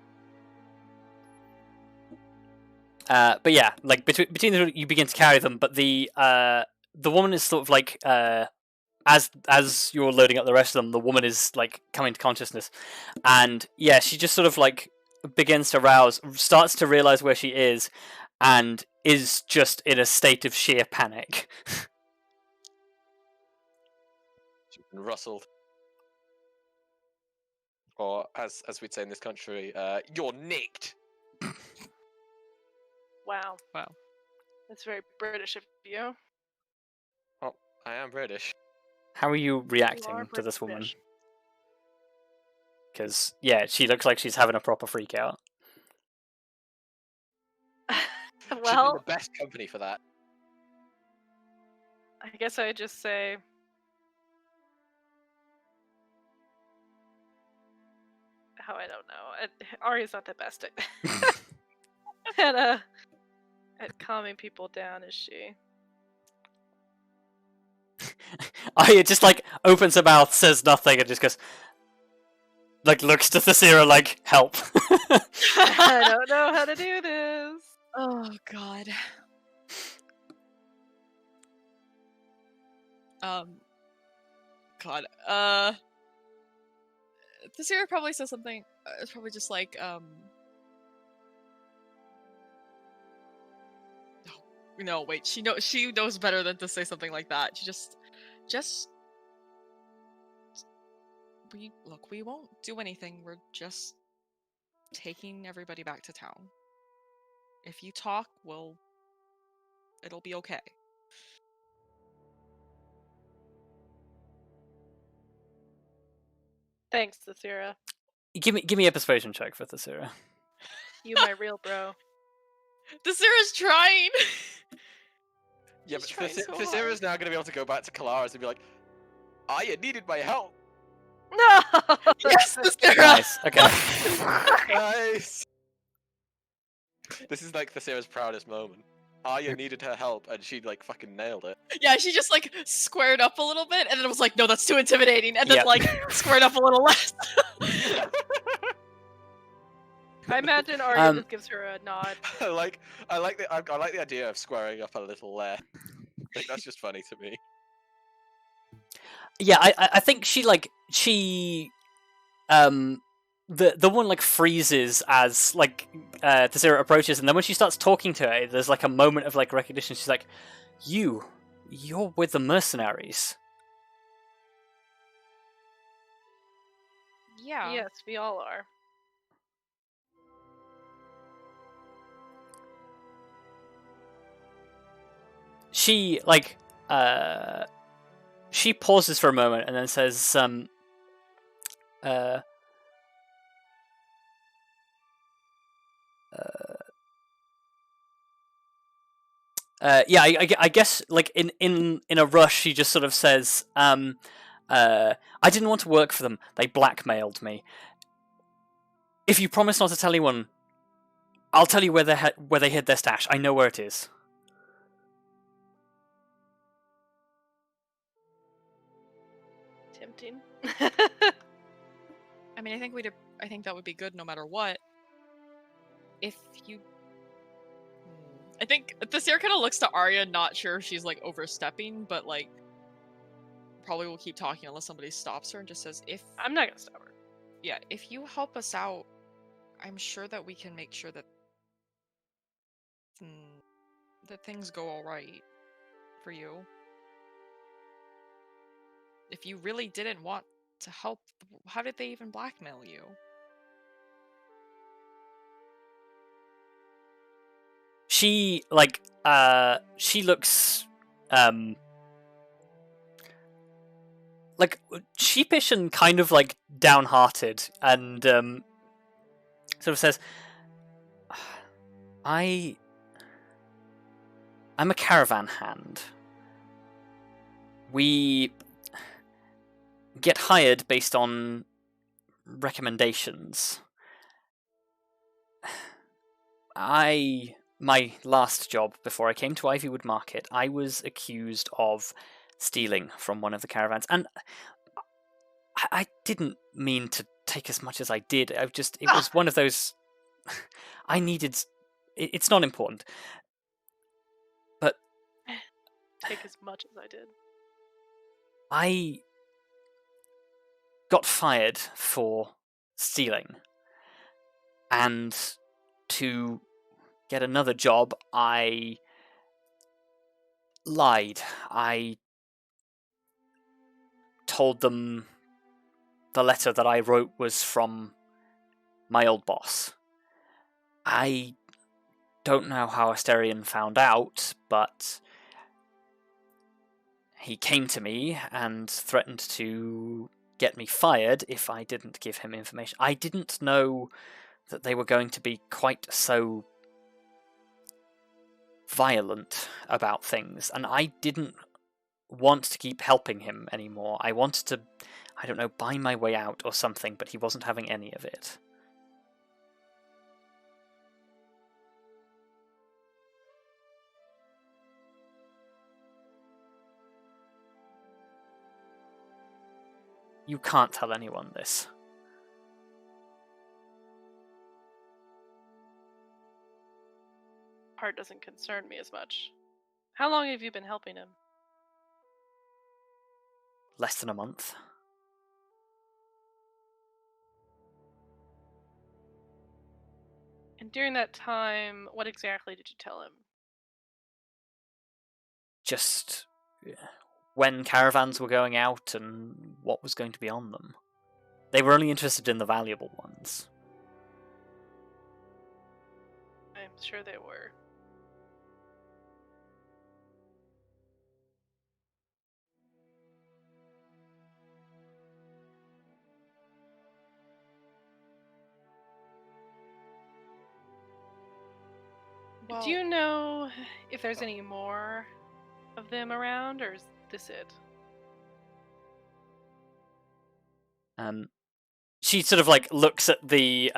But yeah, like between the you begin to carry them, but the woman is sort of like as you're loading up the rest of them, the woman is like coming to consciousness, and yeah, she just sort of like begins to rouse, starts to realize where she is, and is just in a state of sheer panic. She's been rustled. Or as we'd say in this country, you're nicked. Wow. Wow. That's very British of you. Oh, I am British. How are you reacting are to this woman? British. Because yeah, she looks like she's having a proper freak out. She'd be Well, the best company for that. I guess I'd just say how I don't know. Arya's not the best at calming people down, is she? Arya just like opens her mouth, says nothing, and just goes, like looks to Tallithsyr like, help. I don't know how to do this. Oh god. God. Tallithsyr probably says something. It's probably just like No, wait. She knows better than to say something like that. She just. We won't do anything. We're just taking everybody back to town. If you talk, it'll be okay. Thanks, Tallithsyr. Give me a persuasion check for Tallithsyr. You my real bro. Tallithsyr is trying. Yeah, She's but trying so Tallithsyr is now going to be able to go back to Kelariis and be like, Arya needed my help. No. Yes, Tallithsyr. Nice. Okay. Nice. This is like Tallithyr's proudest moment. Arya needed her help, and she like fucking nailed it. Yeah, she just like squared up a little bit, and then it was like, no, that's too intimidating, and then Yep. like squared up a little less. I imagine Arya Um, just gives her a nod. I like the idea of squaring up a little there. Like that's just funny to me. Yeah, I think she the one like freezes as like Tallithsyr approaches, and then when she starts talking to her, there's like a moment of like recognition. She's like, "You're with the mercenaries." Yeah. Yes, we all are. She like she pauses for a moment and then says, yeah, I guess like in a rush, she just sort of says, I didn't want to work for them. They blackmailed me. If you promise not to tell anyone, I'll tell you where they hid their stash. I know where it is. Tempting. I mean, I think that would be good no matter what. If you... I think Tallithsyr kind of looks to Arya, not sure if she's, like, overstepping, but, like, probably will keep talking unless somebody stops her and just says, if... I'm not gonna stop her. Yeah, if you help us out, I'm sure that we can make sure that... that things go alright for you. If you really didn't want to help, how did they even blackmail you? She like she looks like sheepish and kind of like downhearted, and sort of says, I'm a caravan hand. We get hired based on recommendations. My last job before I came to Ivywood Market, I was accused of stealing from one of the caravans, and I didn't mean to take as much as I did. It was one of those. I needed. It's not important, but Take as much as I did. I got fired for stealing, and to get another job, I lied. I told them the letter that I wrote was from my old boss. I don't know how Asterion found out, but he came to me and threatened to get me fired if I didn't give him information. I didn't know that they were going to be quite so violent about things, and I didn't want to keep helping him anymore. I wanted to, I don't know, buy my way out or something, but he wasn't having any of it. You can't tell anyone this. Part doesn't concern me as much. How long have you been helping him? Less than a month. And during that time, what exactly did you tell him? Just when caravans were going out and what was going to be on them. They were only interested in the valuable ones. I'm sure they were. Well, Do you know if there's any more of them around, or is this it? She sort of like looks at the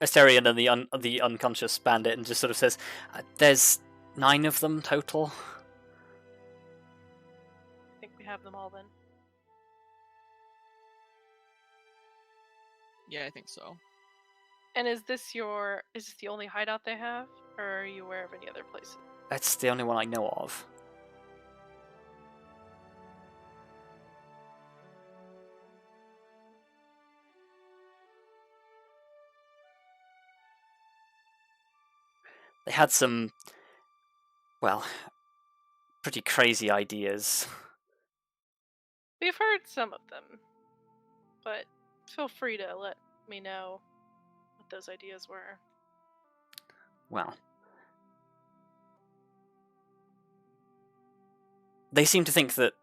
Asterion and the unconscious bandit and just sort of says, "There's 9 of them total." I think we have them all then. yeah, I think so. And is this the only hideout they have, or are you aware of any other places? That's the only one I know of. they had some, well, pretty crazy ideas. We've heard some of them, but feel free to let me know what those ideas were. Well, they seem to think that,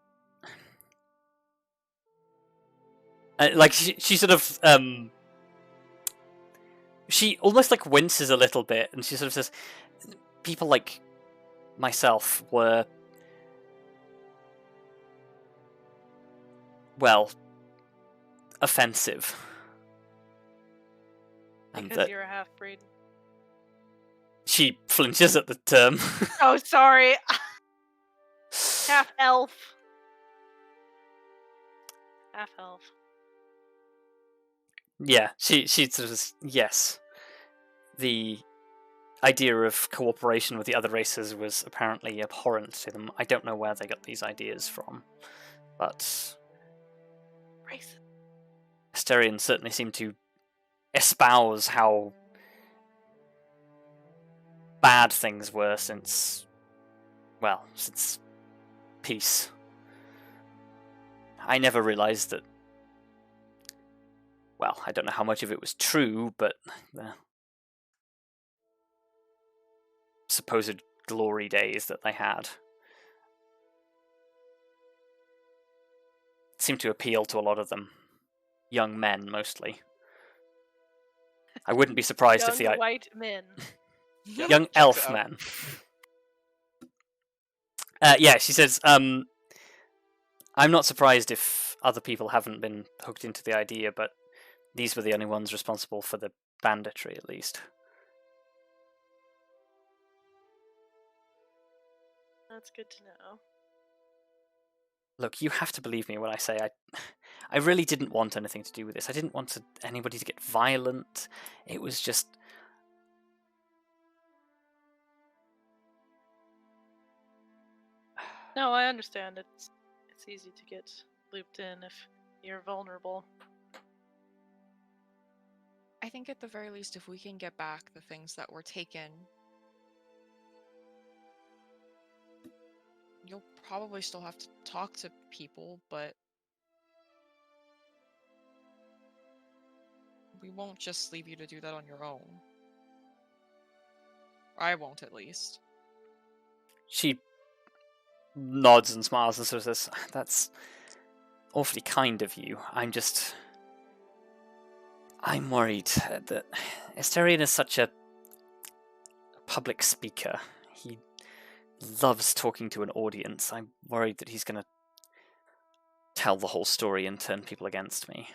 like she sort of she almost like winces a little bit, and she sort of says, people like myself were, well, offensive. And Because that you're a half-breed. she flinches at the term. Oh, sorry. Half-elf. Half-elf. Yeah, she sort of says, yes. The idea of cooperation with the other races was apparently abhorrent to them. I don't know where they got these ideas from, but Race. Asterians certainly seem to espouse how bad things were since peace. I never realized that. Well, I don't know how much of it was true, but the supposed glory days that they had seemed to appeal to a lot of them. Young men, mostly. I wouldn't be surprised if the Young white men. Yep, young checks elf out. man. Yeah, she says, I'm not surprised if other people haven't been hooked into the idea, but these were the only ones responsible for the banditry, at least. That's good to know. Look, you have to believe me when I say I really didn't want anything to do with this. I didn't want anybody to get violent. It was just... No, I understand. It's easy to get looped in if you're vulnerable. I think at the very least, if we can get back the things that were taken, you'll probably still have to talk to people, but we won't just leave you to do that on your own. I won't, at least. She nods and smiles and sort of says, that's awfully kind of you. I'm worried that Asterion is such a public speaker. He loves talking to an audience. I'm worried that he's going to tell the whole story and turn people against me.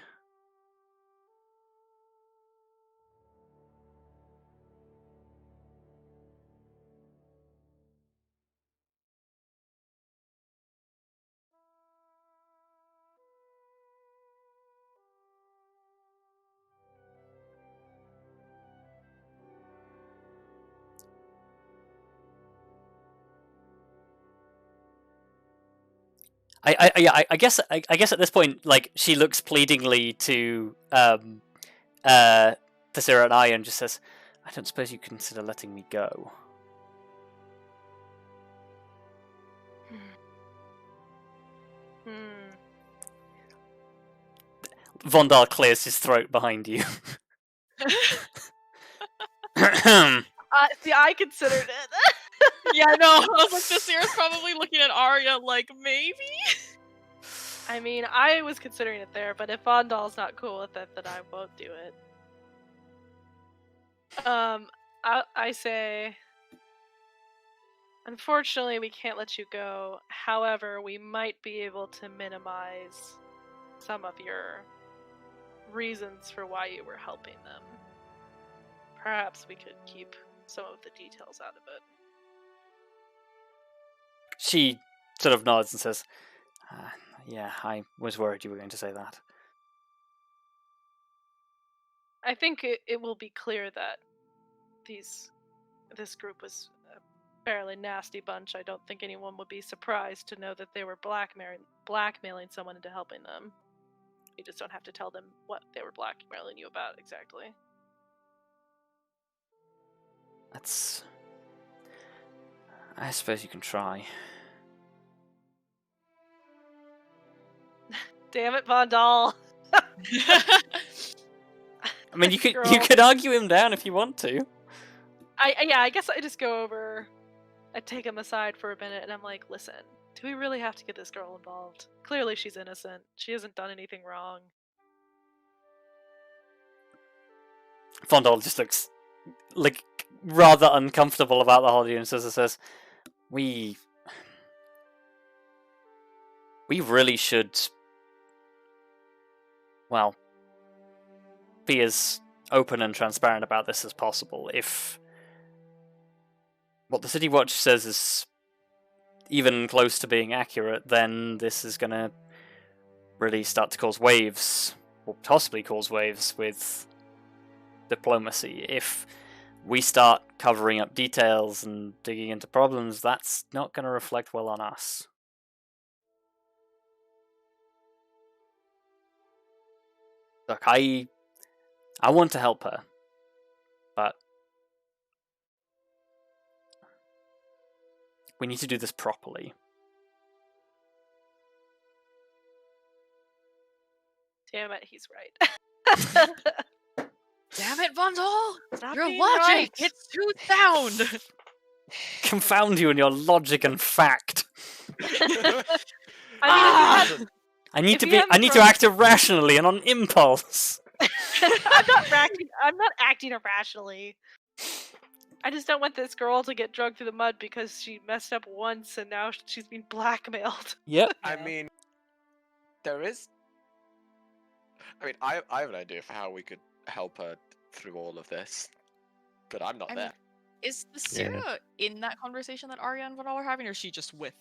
I guess at this point, like, she looks pleadingly to Tallithsyr and I and just says, I don't suppose you consider letting me go. Vondar clears his throat behind you. See, I considered it. Yeah, I know. I was like, this year's probably looking at Arya like, maybe? I mean, I was considering it there, but if Vondal's not cool with it, then I won't do it. I say, unfortunately, we can't let you go. However, we might be able to minimize some of your reasons for why you were helping them. Perhaps we could keep some of the details out of it. She sort of nods and says, yeah, I was worried you were going to say that. I think it will be clear that this group was a fairly nasty bunch. I don't think anyone would be surprised to know that they were blackmailing someone into helping them. You just don't have to tell them what they were blackmailing you about exactly. That's I suppose you can try. Damn it, Vondal. I mean, you Girl. could argue him down if you want to. I guess I just go over. I take him aside for a minute, and I'm like, listen, do we really have to get this girl involved? Clearly, she's innocent. She hasn't done anything wrong. Fondal just looks like rather uncomfortable about the whole audience as it says, we really should, well, be as open and transparent about this as possible. If what the City Watch says is even close to being accurate, then this is going to really start to cause waves, or possibly cause waves with diplomacy. If we start covering up details and digging into problems, that's not going to reflect well on us. Look, I want to help her, but we need to do this properly. Damn it, he's right. Damn it, Vondal! Stop Your being logic! right. It's too sound! Confound you and your logic and fact. I mean, I need If to you be. hadn't I need to thrown- act irrationally and on impulse. I'm not acting irrationally. I just don't want this girl to get dragged through the mud because she messed up once and now she's being blackmailed. Yep. I mean, there is. I mean, I have an idea for how we could help her through all of this, but I'm not I there. mean, is the Sarah in that conversation that Arya and Vanal are having, or is she just with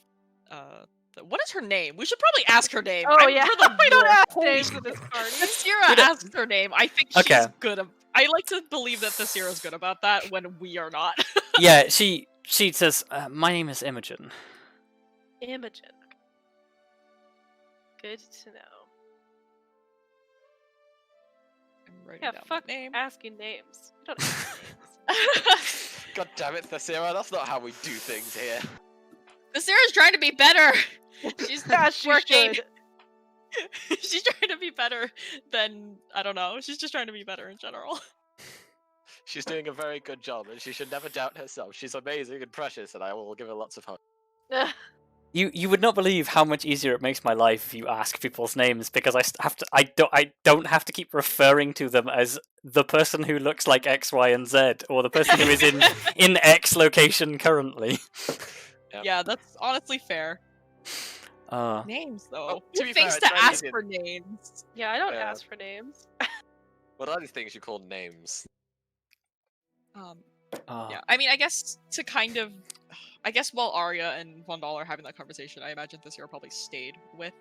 what is her name? We should probably ask her name. Oh yeah, we're the we don't worst. have Holy names shit. in this party. If Sarah asks her name, I think Okay. she's good. I like to believe that the Sarah's good about that when we are not. Yeah. She says, "My name is Imogen." Imogen. Good to know. I'm writing Yeah, down fuck that name. asking names. We don't ask names. God damn it, Thessira, that's not how we do things here. The Sarah's trying to be better. She's Yeah, she working. should. She's trying to be better than I don't know. She's just trying to be better in general. She's doing a very good job, and she should never doubt herself. She's amazing and precious, and I will give her lots of hugs. You would not believe how much easier it makes my life if you ask people's names, because I don't have to keep referring to them as the person who looks like X, Y, and Z, or the person who is in X location currently. Yep. Yeah, that's honestly fair. Uh, Names though. Well, Who to be thinks fair, to it's very ask easy. for names? Yeah, I don't Yeah. ask for names. What are these things you call names? Yeah, I mean, I guess to kind of, I guess while Arya and Vondal are having that conversation, I imagine this year probably stayed with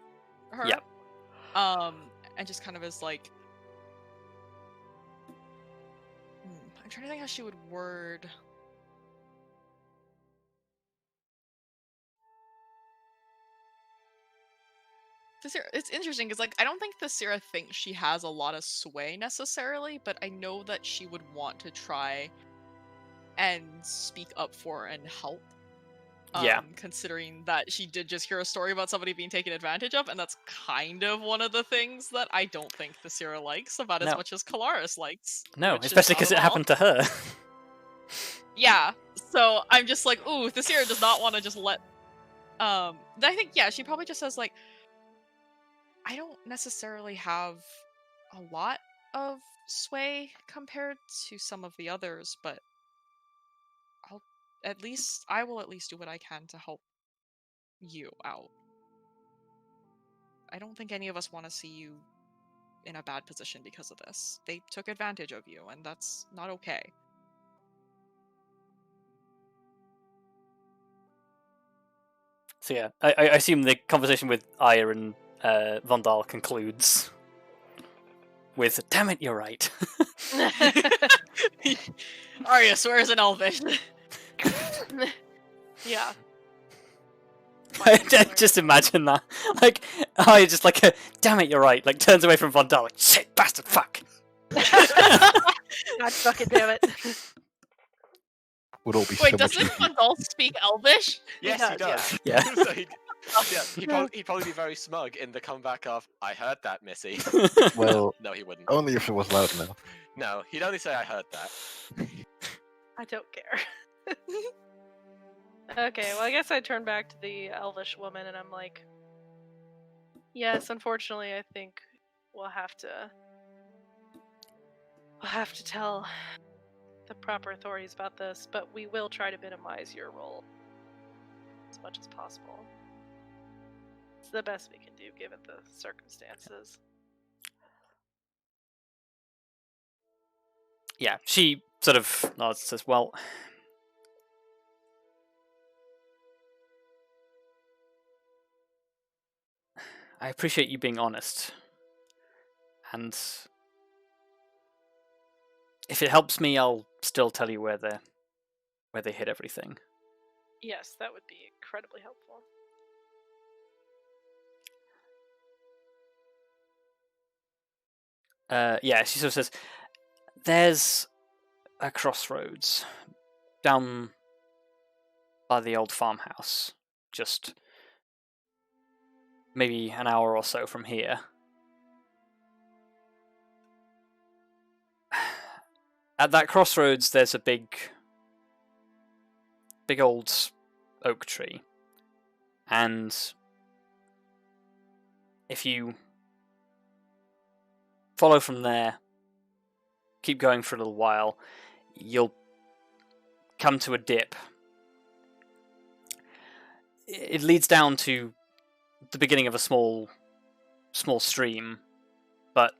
her. Yeah. And just kind of is like, I'm trying to think how she would word. It's interesting because, like, I don't think Thessira thinks she has a lot of sway necessarily, but I know that she would want to try and speak up for and help. Yeah. Considering that she did just hear a story about somebody being taken advantage of, and that's kind of one of the things that I don't think Thessira likes about as No. much as Kelariis likes. no, which is especially not because at it all. happened to her. Yeah, so I'm just like, ooh, Thessira does not want to just let. I think she probably just says like, I don't necessarily have a lot of sway compared to some of the others, but I will at least do what I can to help you out. I don't think any of us want to see you in a bad position because of this. They took advantage of you, and that's not okay. So yeah, I assume the conversation with Arya and Vondal concludes with, "Damn it, you're right." Arya swears in Elvish. Yeah. I just imagine that. Like, Arya just like, "Damn it, you're right." Like, turns away from Vondal, like, "Shit, bastard, fuck." God fucking damn it. would all be Wait, so much doesn't easier. Gundal speak Elvish? Yes, he does. Yeah. So he'd probably be very smug in the comeback of, I heard that, Missy. Well, No, he wouldn't. only if it was loud enough. No, he'd only say, I heard that. I don't care. Okay, well, I guess I turn back to the elvish woman and I'm like, yes, unfortunately, I think we'll have to tell the proper authorities about this, but we will try to minimize your role as much as possible. It's the best we can do given the circumstances. Yeah, she sort of nods and says, well, I appreciate you being honest. And if it helps me, I'll still tell you where they hid everything. Yes, that would be incredibly helpful. Yeah, she sort of says, there's a crossroads down by the old farmhouse, just maybe an hour or so from here. At that crossroads, there's a big old oak tree, and if you follow from there, keep going for a little while, you'll come to a dip. It leads down to the beginning of a small stream, but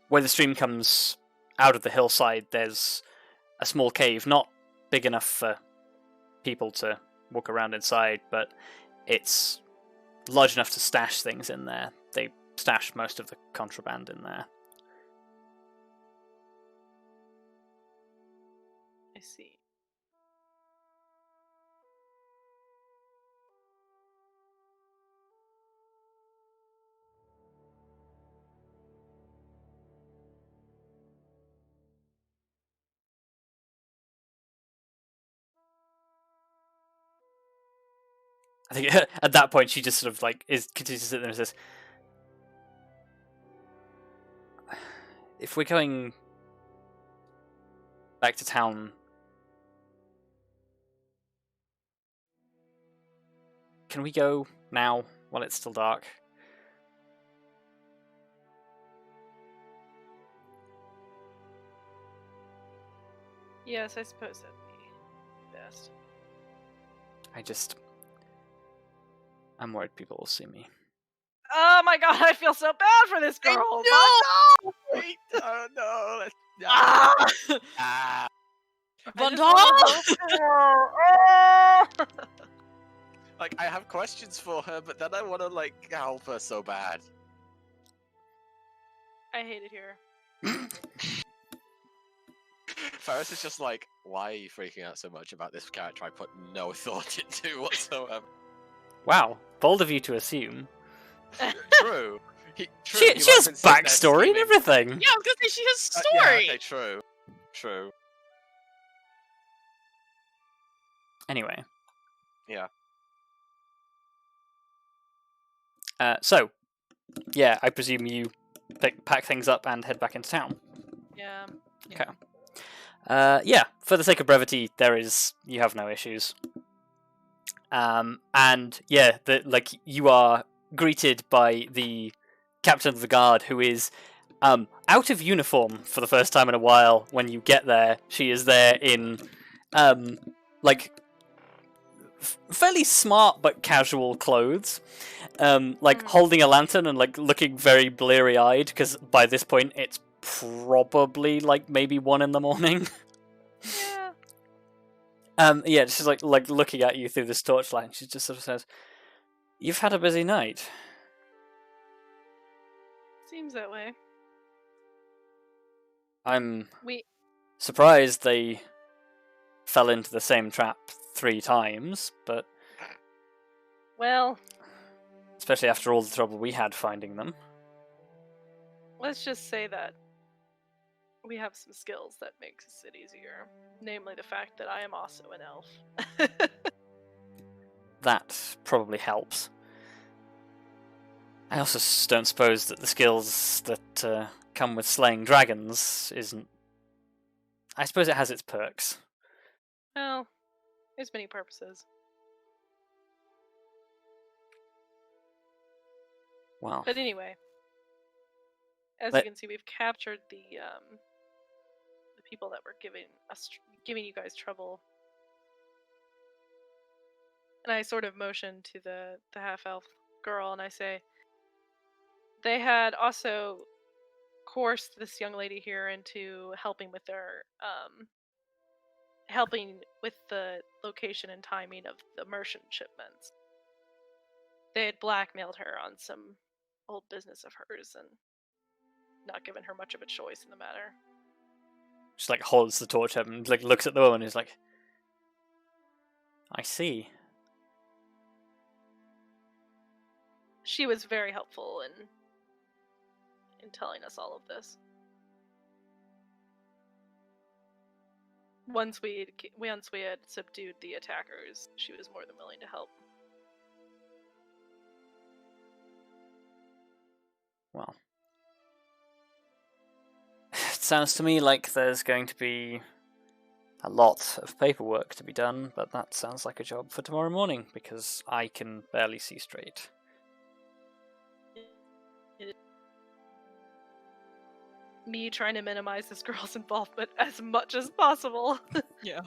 where the stream comes out of the hillside, there's a small cave, not big enough for people to walk around inside, but it's large enough to stash things in there. They stash most of the contraband in there. I see. I think at that point she just sort of like continues to sit there and says, if we're going back to town, can we go now while it's still dark? Yes, I suppose that'd be best. I'm worried people will see me. Oh my god, I feel so bad for this girl! No! Wait, oh no, let's... Ah! Ah. Like, I have questions for her, but then I want to, like, help her so bad. I hate it here. Ferrous is just like, why are you freaking out so much about this character I put no thought into whatsoever? Wow, bold of you to assume. True. She has backstory and everything. Yeah, I was gonna say she has story. Yeah, okay, true. True. Anyway. Yeah. So, yeah, I presume you pack things up and head back into town. Yeah. Okay. Yeah, for the sake of brevity, you have no issues. And yeah, you are greeted by the captain of the guard, who is out of uniform for the first time in a while. When you get there, she is there in fairly smart but casual clothes, holding a lantern and looking very bleary-eyed, because by this point it's probably maybe 1 a.m. Yeah. Yeah, she's like looking at you through this torchlight. She just sort of says, "You've had a busy night." Seems that way. I'm We surprised they fell into the same trap 3 times, but well, especially after all the trouble we had finding them. let's just say that we have some skills that makes it easier. Namely the fact that I am also an elf. That probably helps. I also don't suppose that the skills that come with slaying dragons isn't... I suppose it has its perks. Well, there's many purposes. Well, But anyway, as Let- you can see, we've captured the people that were giving you guys trouble. And I sort of motion to the half-elf girl, and I say, they had also coerced this young lady here into helping with their helping with the location and timing of the merchant shipments. They had blackmailed her on some old business of hers and not given her much of a choice in the matter. just like holds the torch up and like looks at the woman and is like, I see. She was very helpful in telling us all of this. Once we had subdued the attackers, she was more than willing to help. Well, it sounds to me like there's going to be a lot of paperwork to be done, but that sounds like a job for tomorrow morning, because I can barely see straight. Me trying to minimize this girl's involvement as much as possible. Yeah.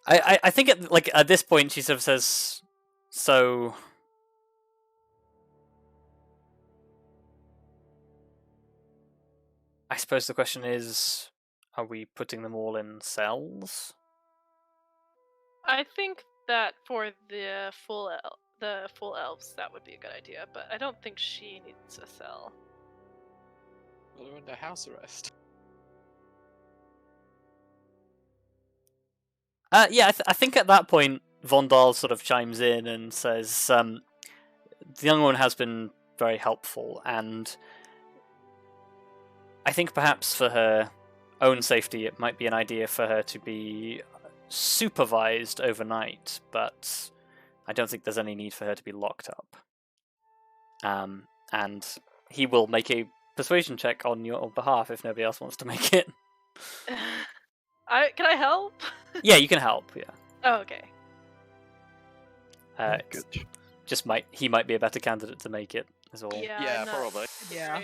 I think at this point she sort of says, so I suppose the question is, are we putting them all in cells? I think that for the full elves, that would be a good idea, but I don't think she needs a cell. Well, they're under house arrest. Yeah, I think at that point Vondal sort of chimes in and says, the young one has been very helpful, and I think perhaps for her own safety it might be an idea for her to be supervised overnight, but I don't think there's any need for her to be locked up. And he will make a persuasion check on your behalf if nobody else wants to make it. Can I help? Yeah, you can help, yeah. Oh, okay. Good. Just he might be a better candidate to make it, is all. Yeah, I'm not- probably. Yeah.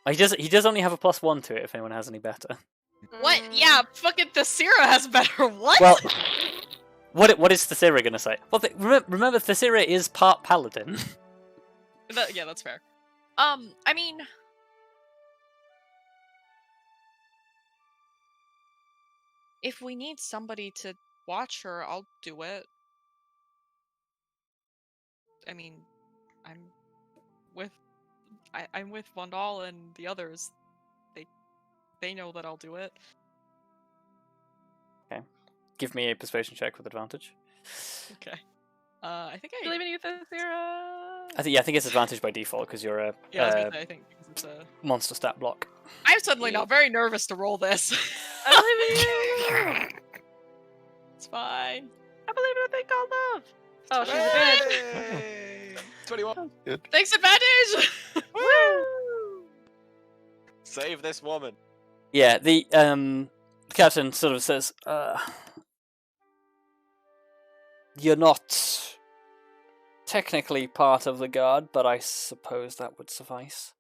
He does only have a +1 to it if anyone has any better. What? Yeah, fucking Thalithsyr has better. What? Well, what is Thalithsyr gonna say? Well, remember Thalithsyr is part paladin. Yeah, that's fair. I mean, if we need somebody to watch her, I'll do it. I mean, I'm with Vondal and the others. They know that I'll do it. Give me a persuasion check with advantage. Okay. I think Believe in you, Thalithsyr. I think it's advantage by default because you're a Yeah, I was gonna say, I think it's a... monster stat block. I'm suddenly now very nervous to roll this. I believe in you. It's fine. I believe in a thing called love. Oh, she's a bitch. Hey! 21. Thanks, advantage. Woo! Save this woman. Yeah, the captain sort of says, you're not technically part of the guard, but I suppose that would suffice.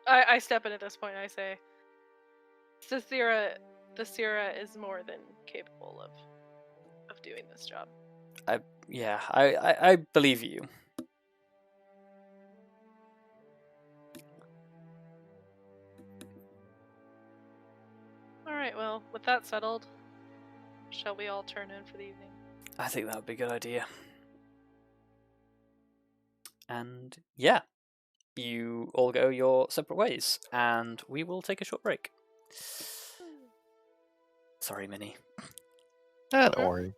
I step in at this point and I say, Thalithsyr is more than capable of doing this job. I believe you. Alright, well, with that settled, shall we all turn in for the evening? I think that would be a good idea. And yeah, you all go your separate ways, and we will take a short break. Sorry, Minnie. Don't Okay. worry.